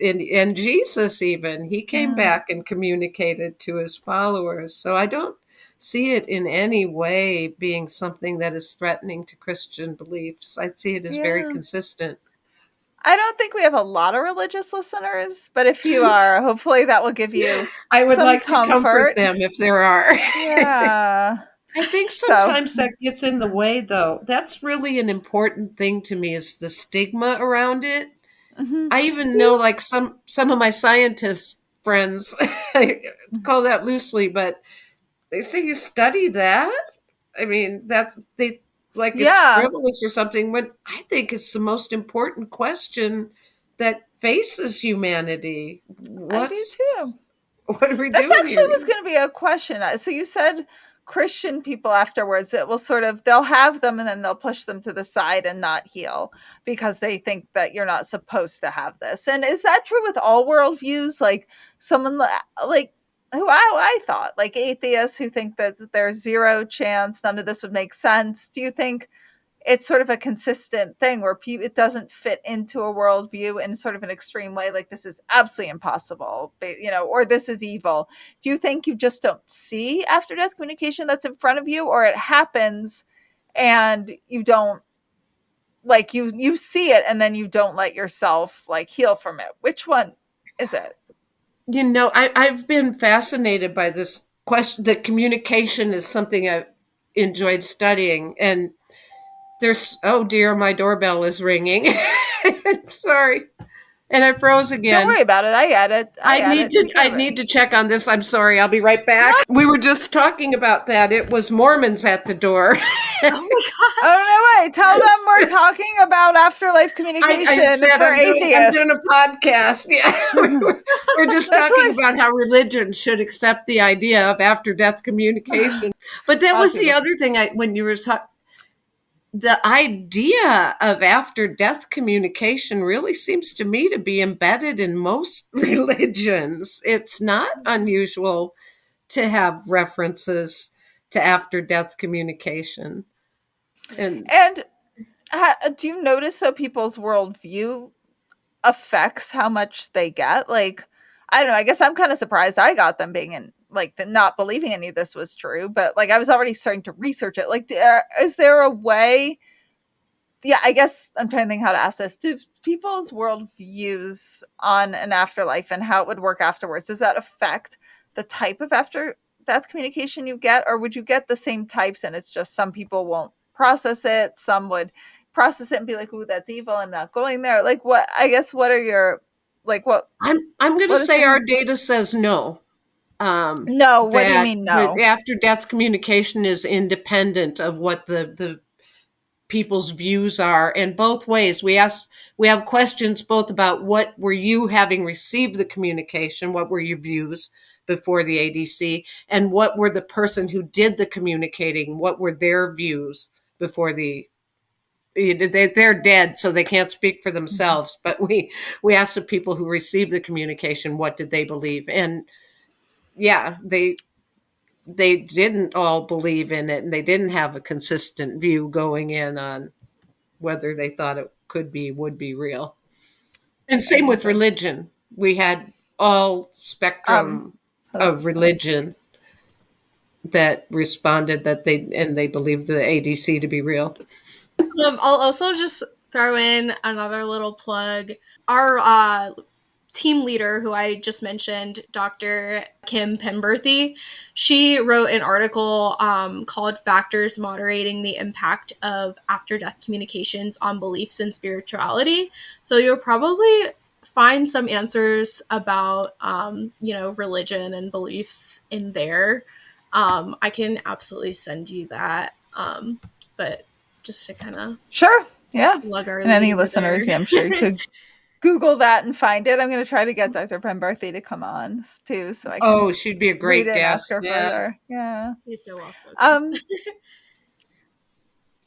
And Jesus, even, he came back and communicated to his followers. So I don't see it in any way being something that is threatening to Christian beliefs. I see it as very consistent. I don't think we have a lot of religious listeners, but if you are, hopefully that will give you I would some like to comfort them if there are. Yeah. I think sometimes that gets in the way, though. That's really an important thing to me, is the stigma around it. Mm-hmm. I even know, like, some of my scientist friends, I call that loosely, but they say, you study that? I mean, it's frivolous or something, when I think it's the most important question that faces humanity. I do too. What are we doing? That's actually here? was going to be a question. So you said Christian people afterwards, it will they'll have them and then they'll push them to the side and not heal because they think that you're not supposed to have this. And is that true with all worldviews? Like someone like who I thought, like atheists who think that there's zero chance, none of this would make sense. Do you think it's sort of a consistent thing where it doesn't fit into a worldview in sort of an extreme way, like this is absolutely impossible, or this is evil? Do you think you just don't see after-death communication that's in front of you, or it happens and you don't, like, you see it and then you don't let yourself, like, heal from it? Which one is it? I've been fascinated by this question. That communication is something I've enjoyed studying, and oh dear, my doorbell is ringing. I'm sorry. And I froze again. Don't worry about it. I get it. I need to check on this. I'm sorry. I'll be right back. No. We were just talking about that. It was Mormons at the door. Oh my gosh. Oh, no way. Tell them we're talking about afterlife communication for atheists. I'm doing a podcast. Yeah. We're just talking about how religion should accept the idea of after-death communication. But that was the other thing when you were talking. the idea of after death communication really seems to me to be embedded in most religions. It's not unusual to have references to after death communication. And And do you notice that people's worldview affects how much they get? Like, I don't know. I guess I'm kind of surprised I got them being in like not believing any of this was true, but like I was already starting to research it. Like, is there a way? Yeah, I guess I'm trying to think how to ask this. Do people's worldviews on an afterlife and how it would work afterwards, does that affect the type of after death communication you get? Or would you get the same types and it's just some people won't process it, some would process it and be like, ooh, that's evil, I'm not going there. Like, what, I guess, what are your, like, I'm going to what is say some, our data says no. no, what do you That mean the no? after death communication is independent of what the people's views are, and both ways. We have questions both about what were you having received the communication, what were your views before the ADC, and what were the person who did the communicating, what were their views before they're dead, so they can't speak for themselves. But we asked the people who received the communication, what did they believe? And yeah, they didn't all believe in it, and they didn't have a consistent view going in on whether they thought it would be real. And same with Interesting. religion. We had all Um, spectrum hello. of religion that responded that they believed the ADC to be real. I'll also just throw in another little plug. Our team leader, who I just mentioned, Dr. Kim Pemberthy, she wrote an article called Factors Moderating the Impact of After-Death Communications on Beliefs and Spirituality. So you'll probably find some answers about, religion and beliefs in there. I can absolutely send you that. But just to kind of Sure. Yeah. plug our And any lead listeners, there. yeah, I'm sure to Google that and find it. I'm going to try to get Dr. Pemberthy to come on too, so I can Oh, she'd be a read great it and ask guest. her Yeah. further. Yeah. He's so well spoken.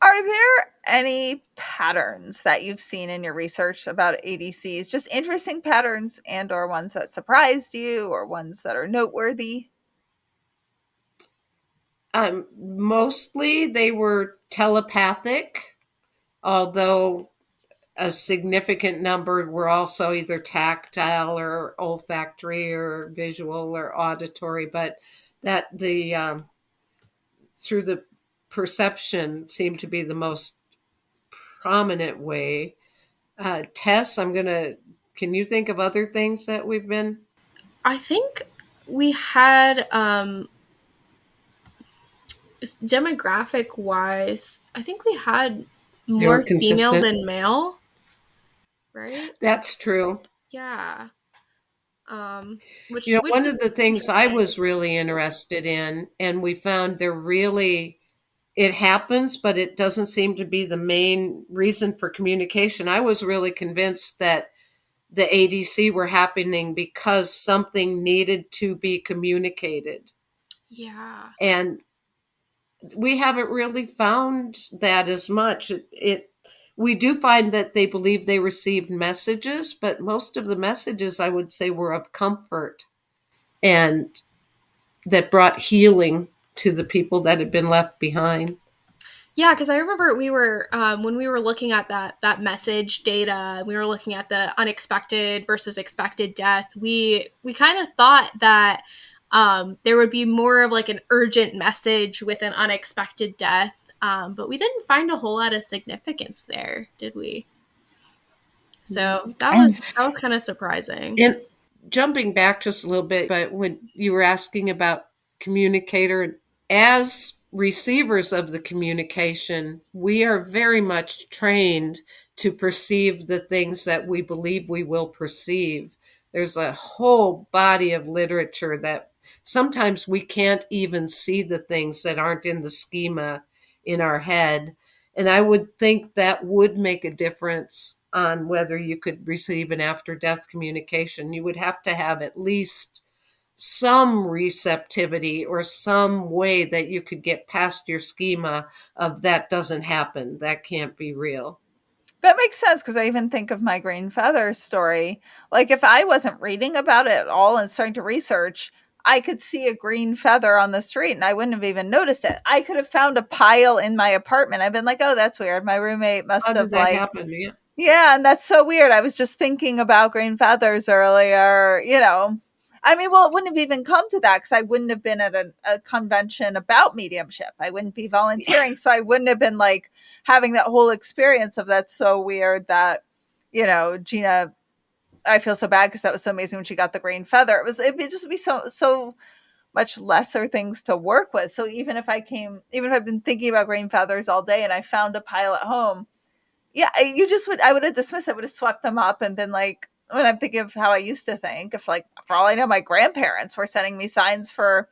Are there any patterns that you've seen in your research about ADCs? Just interesting patterns and or ones that surprised you or ones that are noteworthy? Mostly they were telepathic, although a significant number were also either tactile or olfactory or visual or auditory, but that the through the perception seemed to be the most prominent way. Tess, can you think of other things that we've been? I think we had demographic wise, I think we had They were more female consistent. than male, right? That's true. Yeah. Which You know, which one was of the things I interesting. was really interested in, and we found it happens, but it doesn't seem to be the main reason for communication. I was really convinced that the ADC were happening because something needed to be communicated. Yeah. And we haven't really found that as much. We do find that they believe they received messages, but most of the messages I would say were of comfort and that brought healing to the people that had been left behind. Yeah, because I remember we were when we were looking at that message data, we were looking at the unexpected versus expected death. We kind of thought that there would be more of like an urgent message with an unexpected death, but we didn't find a whole lot of significance there, did we? So that was kind of surprising. And jumping back just a little bit, but when you were asking about communicator, as receivers of the communication, we are very much trained to perceive the things that we believe we will perceive. There's a whole body of literature that sometimes we can't even see the things that aren't in the schema in our head. And I would think that would make a difference on whether you could receive an after death communication. You would have to have at least some receptivity or some way that you could get past your schema of that doesn't happen. That can't be real. That makes sense because I even think of my green feather story. Like, if I wasn't reading about it at all and starting to research, I could see a green feather on the street and I wouldn't have even noticed it. I could have found a pile in my apartment. I've been like, oh, that's weird. My roommate must How have did that like, happen? Yeah. yeah, and that's so weird. I was just thinking about green feathers earlier, you know. I mean, well, it wouldn't have even come to that because I wouldn't have been at a convention about mediumship. I wouldn't be volunteering. So I wouldn't have been like having that whole experience of that's so weird that, you know, Gina, I feel so bad because that was so amazing when she got the green feather. It'd just be so much lesser things to work with. So even if I've been thinking about green feathers all day and I found a pile at home, yeah, I would have dismissed it, I would have swept them up and been like, when I'm thinking of how I used to think, if like, for all I know, my grandparents were sending me signs for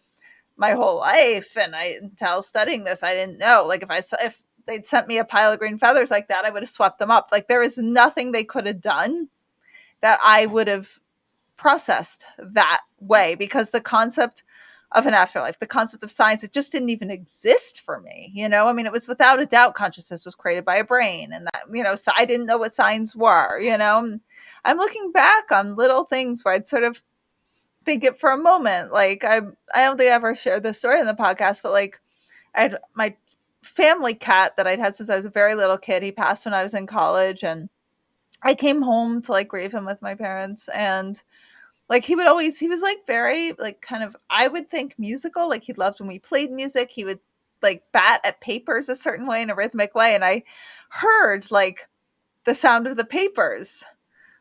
my whole life. And until studying this, I didn't know. Like if they'd sent me a pile of green feathers like that, I would have swept them up. Like there is nothing they could have done that I would have processed that way because the concept of an afterlife, the concept of science, it just didn't even exist for me. You know, I mean, it was without a doubt consciousness was created by a brain and that, you know, so I didn't know what signs were, you know. I'm looking back on little things where I'd sort of think it for a moment. Like I don't think I ever shared this story in the podcast, but like I had my family cat that I'd had since I was a very little kid. He passed when I was in college and I came home to like grieve him with my parents and like he was like very like kind of, I would think musical. Like he loved when we played music. He would like bat at papers a certain way in a rhythmic way. And I heard like the sound of the papers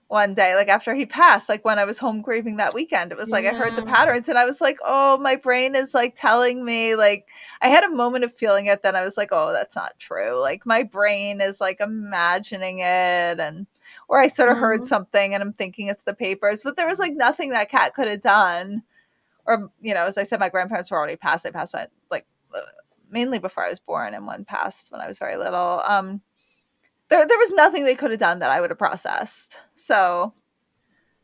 one day, like after he passed, like when I was home grieving that weekend, it was like I heard the patterns and I was like, oh, my brain is like telling me, like I had a moment of feeling it. Then I was like, oh, that's not true. Like my brain is like imagining it. And or I sort of heard something and I'm thinking it's the papers, but there was like nothing that cat could have done. Or, you know, as I said, my grandparents were already passed. They passed like mainly before I was born, and one passed when I was very little. There was nothing they could have done that I would have processed. So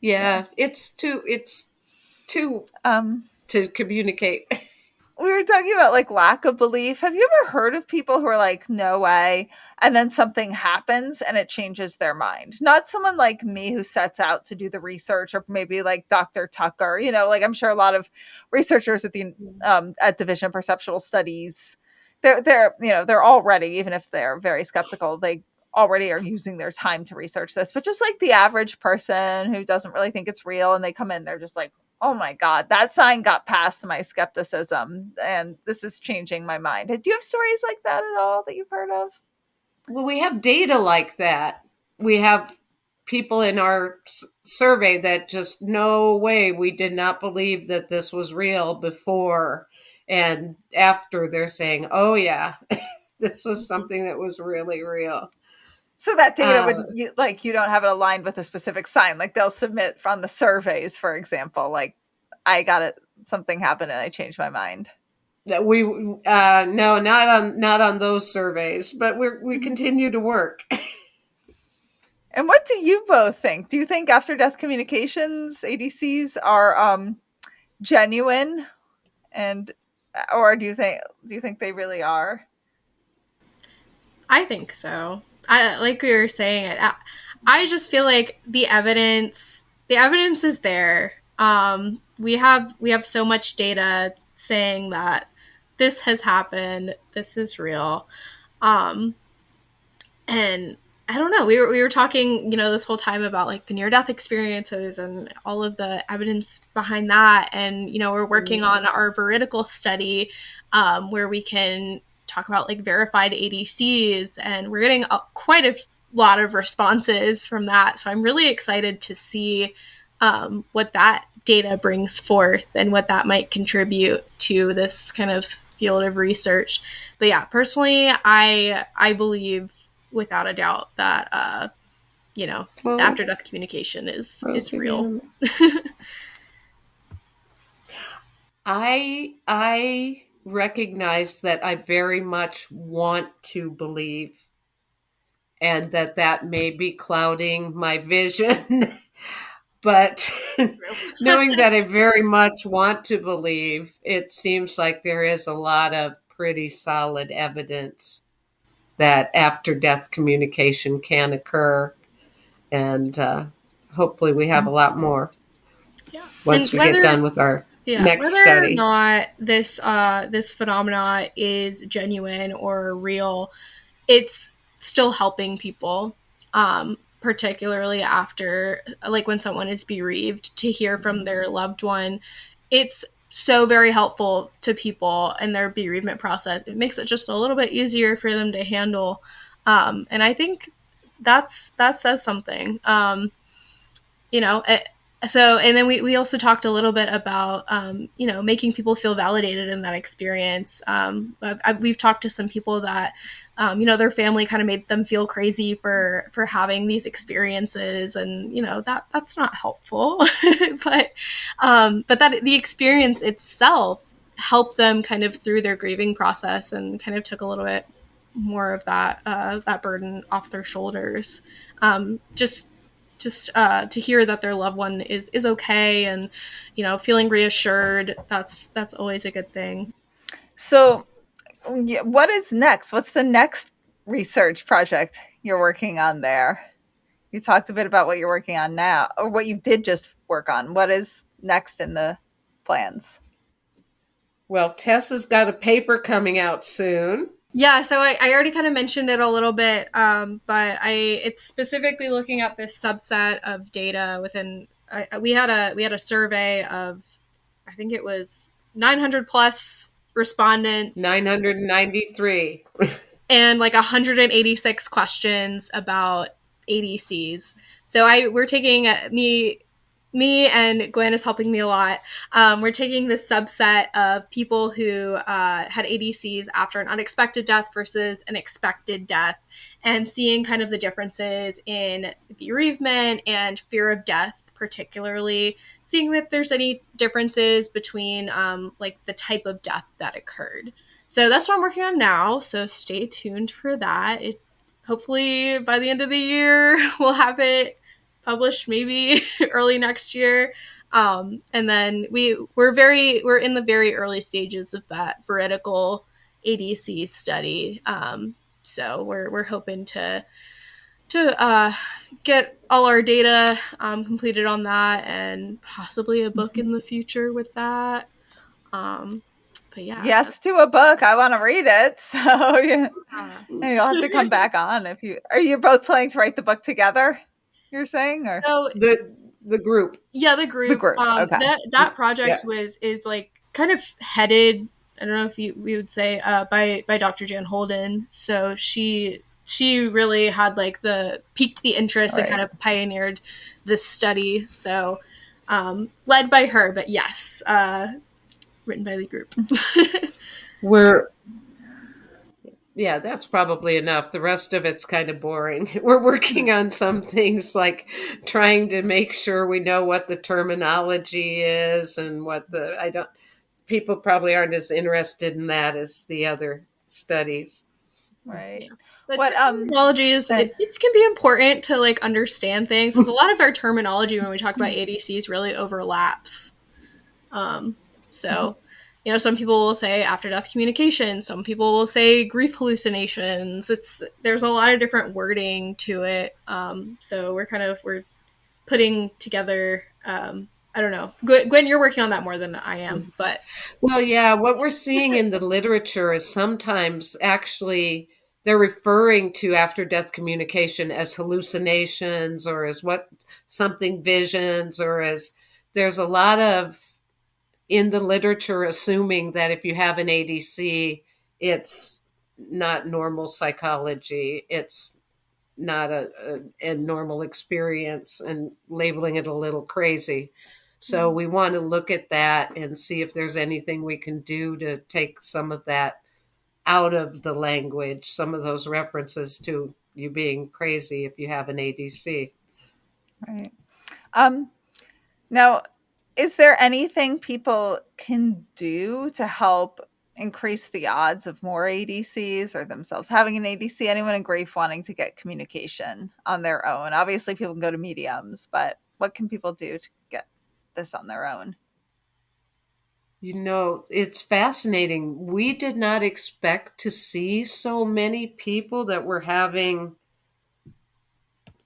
Yeah, it's too to communicate. we were talking about like lack of belief. Have you ever heard of people who are like, no way, and then something happens and it changes their mind? Not someone like me who sets out to do the research, or maybe like Dr. Tucker, you know, like I'm sure a lot of researchers at the at Division of Perceptual Studies, they're you know, they're already, even if they're very skeptical, they already are using their time to research this. But just like the average person who doesn't really think it's real and they come in, they're just like, oh my God, that sign got past my skepticism and this is changing my mind. Do you have stories like that at all that you've heard of? Well, we have data like that. We have people in our survey that just, no way, we did not believe that this was real before. And after they're saying, oh yeah, this was something that was really real. So that data would, you don't have it aligned with a specific sign. Like they'll submit from the surveys, for example, like I got it, something happened and I changed my mind. That we no, not on those surveys, but we continue to work. And what do you both think? Do you think after death communications ADCs are genuine, and or do you think they really are? I think so. I like we were saying. I just feel like the evidence is there. We have so much data saying that this has happened. This is real. And I don't know. We were talking, you know, this whole time about like the near death experiences and all of the evidence behind that. And you know, we're working on our veridical study where we can talk about like verified ADCs, and we're getting quite a lot of responses from that. So I'm really excited to see what that data brings forth and what that might contribute to this kind of field of research. But yeah, personally, I believe without a doubt that you know, after death communication is real. I recognize that I very much want to believe, and that may be clouding my vision. But knowing that I very much want to believe, it seems like there is a lot of pretty solid evidence that after death communication can occur. And hopefully we have a lot more once we get done with our next whether study. or not this phenomena is genuine or real, it's still helping people, particularly after, like, when someone is bereaved, to hear from their loved one. It's so very helpful to people in their bereavement process. It makes it just a little bit easier for them to handle, and I think that says something. So, and then we also talked a little bit about, making people feel validated in that experience. We've talked to some people that, their family kind of made them feel crazy for having these experiences, and, that's not helpful. but that the experience itself helped them kind of through their grieving process and kind of took a little bit more of that burden off their shoulders. Just to hear that their loved one is okay, and feeling reassured, that's always a good thing. So what is next? What's the next research project you're working on there? You talked a bit about what you're working on now, or what you did just work on. What is next in the plans? Well, Tessa's got a paper coming out soon. Yeah, so I already kind of mentioned it a little bit, but it's specifically looking at this subset of data within. We had a survey of, I think it was 900 plus respondents, 993, and like 186 questions about ADCs. So we're taking me and Gwen is helping me a lot. We're taking this subset of people who had ADCs after an unexpected death versus an expected death, and seeing kind of the differences in bereavement and fear of death, particularly seeing if there's any differences between like the type of death that occurred. So that's what I'm working on now. So stay tuned for that. Hopefully by the end of the year, we'll have it published maybe early next year. And then we're in the very early stages of that veridical ADC study. So we're hoping to get all our data completed on that, and possibly a book in the future with that. But yeah. Yes, to a book. I want to read it. So yeah. And you'll have to come back on are you both planning to write the book together? You're saying, or so the group? Yeah, the group. Okay. That project is like kind of headed, I don't know if we would say, by Dr. Jan Holden. So she really had like piqued the interest and kind of pioneered this study. So led by her, but yes, written by the group. Yeah, that's probably enough. The rest of it's kind of boring. We're working on some things like trying to make sure we know what the terminology is and people probably aren't as interested in that as the other studies. Right. Yeah. But terminology is, it can be important to like understand things, because a lot of our terminology when we talk about ADCs really overlaps. So some people will say after death communication, some people will say grief hallucinations. There's a lot of different wording to it. So we're putting together, I don't know. Gwen, you're working on that more than I am, but. Well, yeah, what we're seeing in the literature is sometimes actually they're referring to after death communication as hallucinations, or as something visions, or as there's a lot of in the literature assuming that if you have an ADC, it's not normal psychology. It's not a normal experience, and labeling it a little crazy. So we want to look at that and see if there's anything we can do to take some of that out of the language, some of those references to you being crazy if you have an ADC. Right. Now, is there anything people can do to help increase the odds of more ADCs or themselves having an ADC? Anyone in grief wanting to get communication on their own? Obviously, people can go to mediums, but what can people do to get this on their own? It's fascinating. We did not expect to see so many people that were having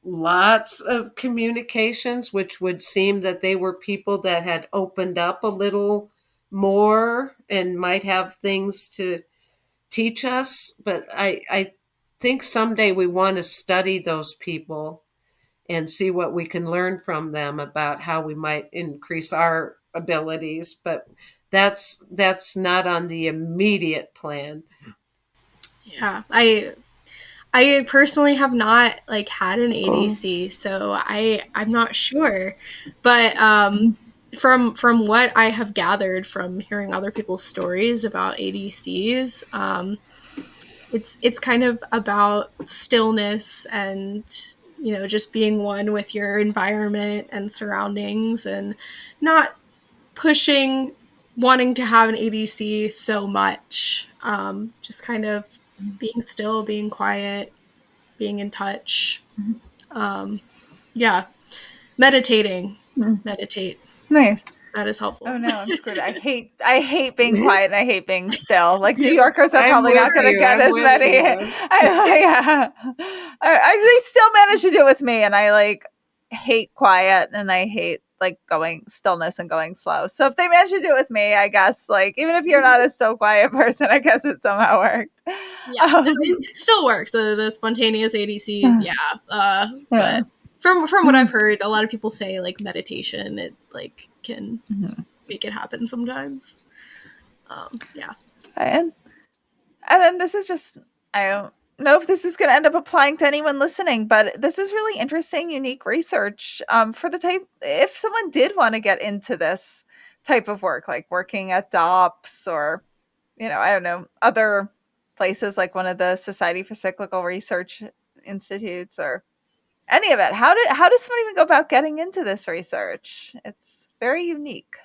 lots of communications, which would seem that they were people that had opened up a little more and might have things to teach us. But I think someday we want to study those people and see what we can learn from them about how we might increase our abilities. But that's not on the immediate plan. Yeah, I personally have not like had an ADC, so I'm not sure. But from what I have gathered from hearing other people's stories about ADCs, it's kind of about stillness and just being one with your environment and surroundings, and not pushing wanting to have an ADC so much. Just kind of being still, being quiet, being in touch. Yeah, meditating. Meditate. Nice. That is helpful. Oh no, I'm screwed. I hate being quiet and I hate being still. Like New Yorkers are probably not going to get as many. They still manage to do it with me, and I like hate quiet and I hate like going stillness and going slow. So if they manage to do it with me, I guess like even if you're not a still quiet person, I guess it somehow worked. Yeah, it still works. The spontaneous ADCs, yeah. But from what I've heard, a lot of people say like meditation, it like can make it happen sometimes. Yeah. And then this is just, I don't know if this is going to end up applying to anyone listening, but this is really interesting, unique research for the type, if someone did want to get into this type of work, like working at DOPS or, I don't know, other places like one of the Society for Cyclical Research Institutes or any of it. How does someone even go about getting into this research? It's very unique.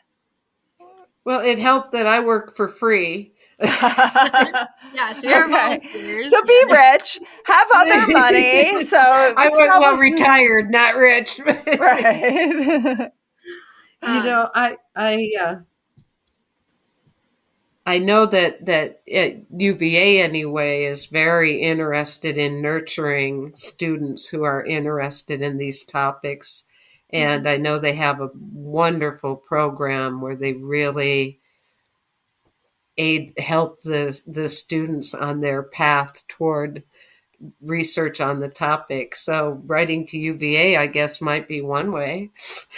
Well, it helped that I work for free. Yeah, so you're volunteers. So be rich, have other money. So I was well retired, not rich. Right. I know that UVA anyway is very interested in nurturing students who are interested in these topics. And I know they have a wonderful program where they really help the students on their path toward research on the topic. So writing to UVA, I guess, might be one way.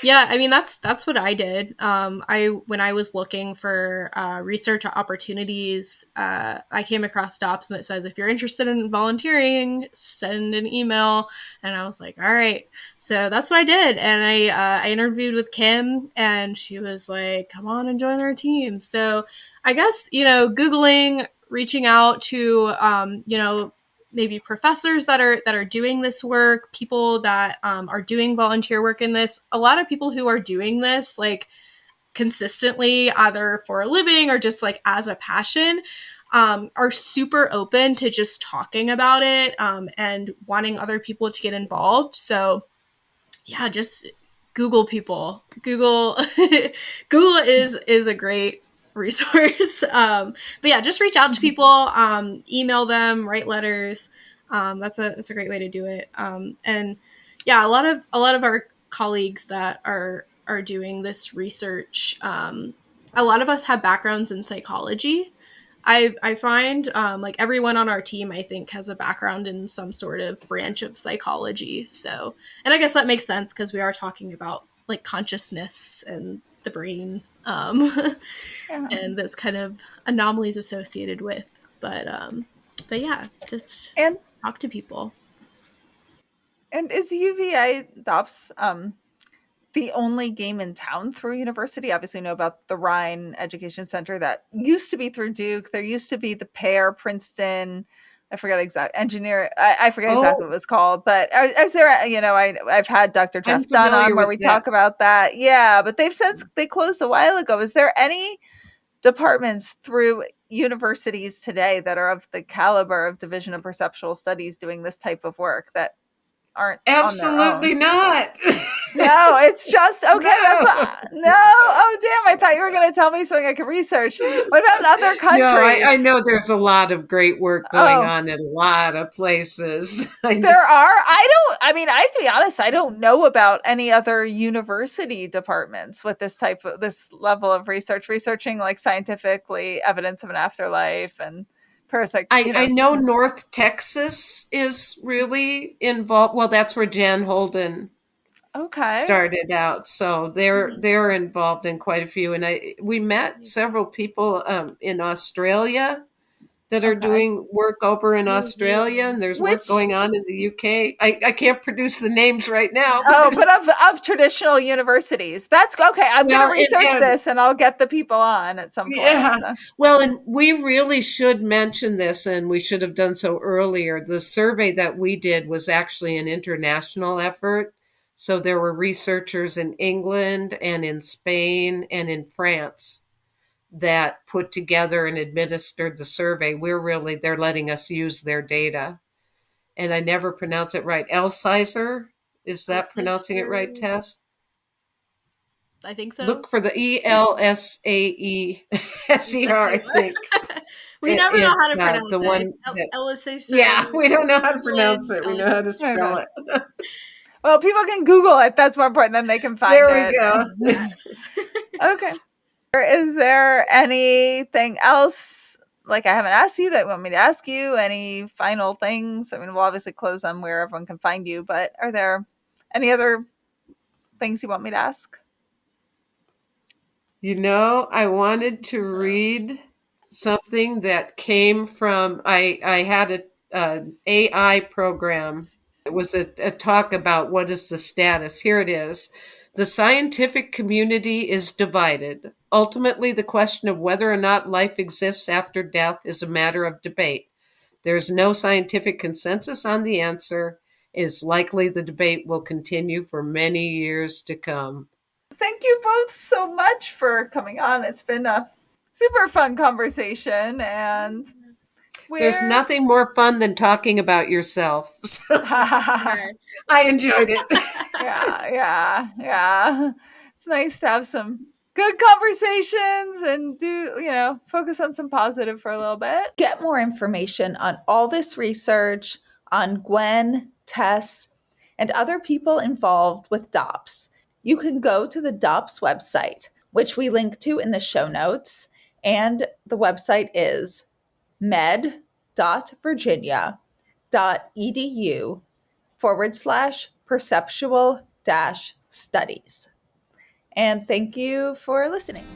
Yeah, I mean that's what I did. When I was looking for research opportunities, I came across DOPS and it says if you're interested in volunteering, send an email. And I was like, all right. So that's what I did, and I interviewed with Kim, and she was like, come on and join our team. So I guess Googling, reaching out to maybe professors that are doing this work, people that are doing volunteer work in this. A lot of people who are doing this like consistently, either for a living or just like as a passion, are super open to just talking about it and wanting other people to get involved. So yeah, just Google people. Google is a great resource. But yeah, just reach out to people, email them, write letters. That's a great way to do it. And yeah, a lot of our colleagues that are doing this research, a lot of us have backgrounds in psychology. I find like everyone on our team, I think, has a background in some sort of branch of psychology. So, and I guess that makes sense because we are talking about like consciousness and the brain, and those kind of anomalies associated with. But yeah, just talk to people. And is UVA DOPS the only game in town through university? Obviously know about the Rhine Education Center that used to be through Duke. There used to be the pair, Princeton. I forget exactly I forget exactly what it was called, but is there, I've had Dr. Jeff Dunn on where we talk about that. Yeah, but they closed a while ago. Is there any departments through universities today that are of the caliber of Division of Perceptual Studies doing this type of work that aren't on their Absolutely own. not. No, it's just okay. No. That's what, no. Oh, damn! I thought you were going to tell me something I could research. What about in other No, countries? I know there's a lot of great work going Oh, on in a lot of places. there are. I mean, I have to be honest. I don't know about any other university departments with this level of researching like scientifically evidence of an afterlife and parasite. I know North Texas is really involved. Well, that's where Jan Holden Okay. started out, so they're involved in quite a few. And we met several people in Australia that are doing work over in Australia, and there's work going on in the UK. I can't produce the names right now. But of traditional universities. That's okay. I'm going to research this and I'll get the people on at some point. Yeah. So. Well, and we really should mention this, and we should have done so earlier. The survey that we did was actually an international effort. So there were researchers in England and in Spain and in France that put together and administered the survey. They're letting us use their data. And I never pronounce it right. Elsizer, is that pronouncing it right, Tess? I think so. Look for the ELSAESER, I think. We never know how to pronounce the one it. Yeah, we don't know how to pronounce it. We know how to spell it. Well, people can Google it. That's more important than they can find it. There we go. Yes. Okay. Is there anything else, like I haven't asked you, that you want me to ask you? Any final things? I mean, we'll obviously close on where everyone can find you, but are there any other things you want me to ask? I wanted to read something that came from, I had an AI program. It was a talk about what is the status. Here it is. The scientific community is divided. Ultimately, the question of whether or not life exists after death is a matter of debate. There is no scientific consensus on the answer. It is likely the debate will continue for many years to come. Thank you both so much for coming on. It's been a super fun conversation, and there's nothing more fun than talking about yourself. I enjoyed it. Yeah. It's nice to have some good conversations and focus on some positive for a little bit. Get more information on all this research, on Gwen, Tess, and other people involved with DOPS. You can go to the DOPS website, which we link to in the show notes, and the website is med.virginia.edu/perceptual-studies. And thank you for listening.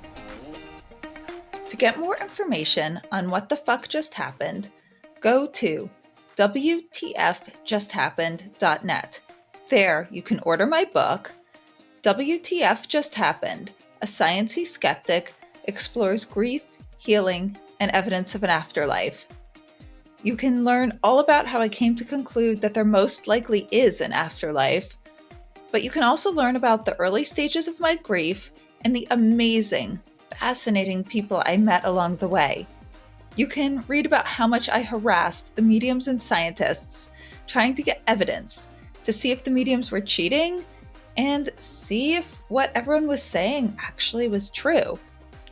To get more information on what the fuck just happened, go to wtfjusthappened.net. There you can order my book, WTF Just Happened, A Sciencey Skeptic Explores Grief, Healing, and Evidence of an Afterlife. You can learn all about how I came to conclude that there most likely is an afterlife, but you can also learn about the early stages of my grief and the amazing, fascinating people I met along the way. You can read about how much I harassed the mediums and scientists trying to get evidence to see if the mediums were cheating and see if what everyone was saying actually was true.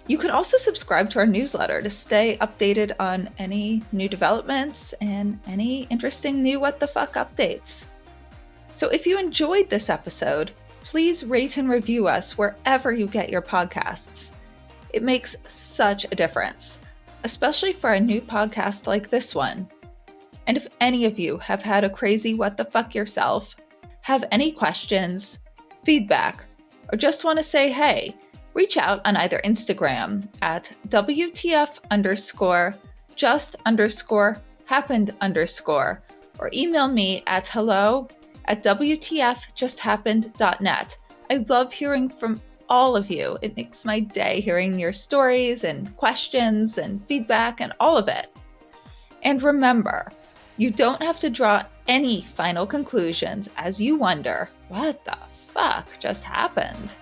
You can also subscribe to our newsletter to stay updated on any new developments and any interesting new what the fuck updates. So if you enjoyed this episode, please rate and review us wherever you get your podcasts. It makes such a difference, especially for a new podcast like this one. And if any of you have had a crazy what the fuck yourself, have any questions, feedback, or just want to say hey, reach out on either Instagram at WTF_just_happened_ or email me at hello@WTFjusthappened.net. I love hearing from all of you. It makes my day hearing your stories and questions and feedback and all of it. And remember, you don't have to draw any final conclusions as you wonder, what the fuck just happened?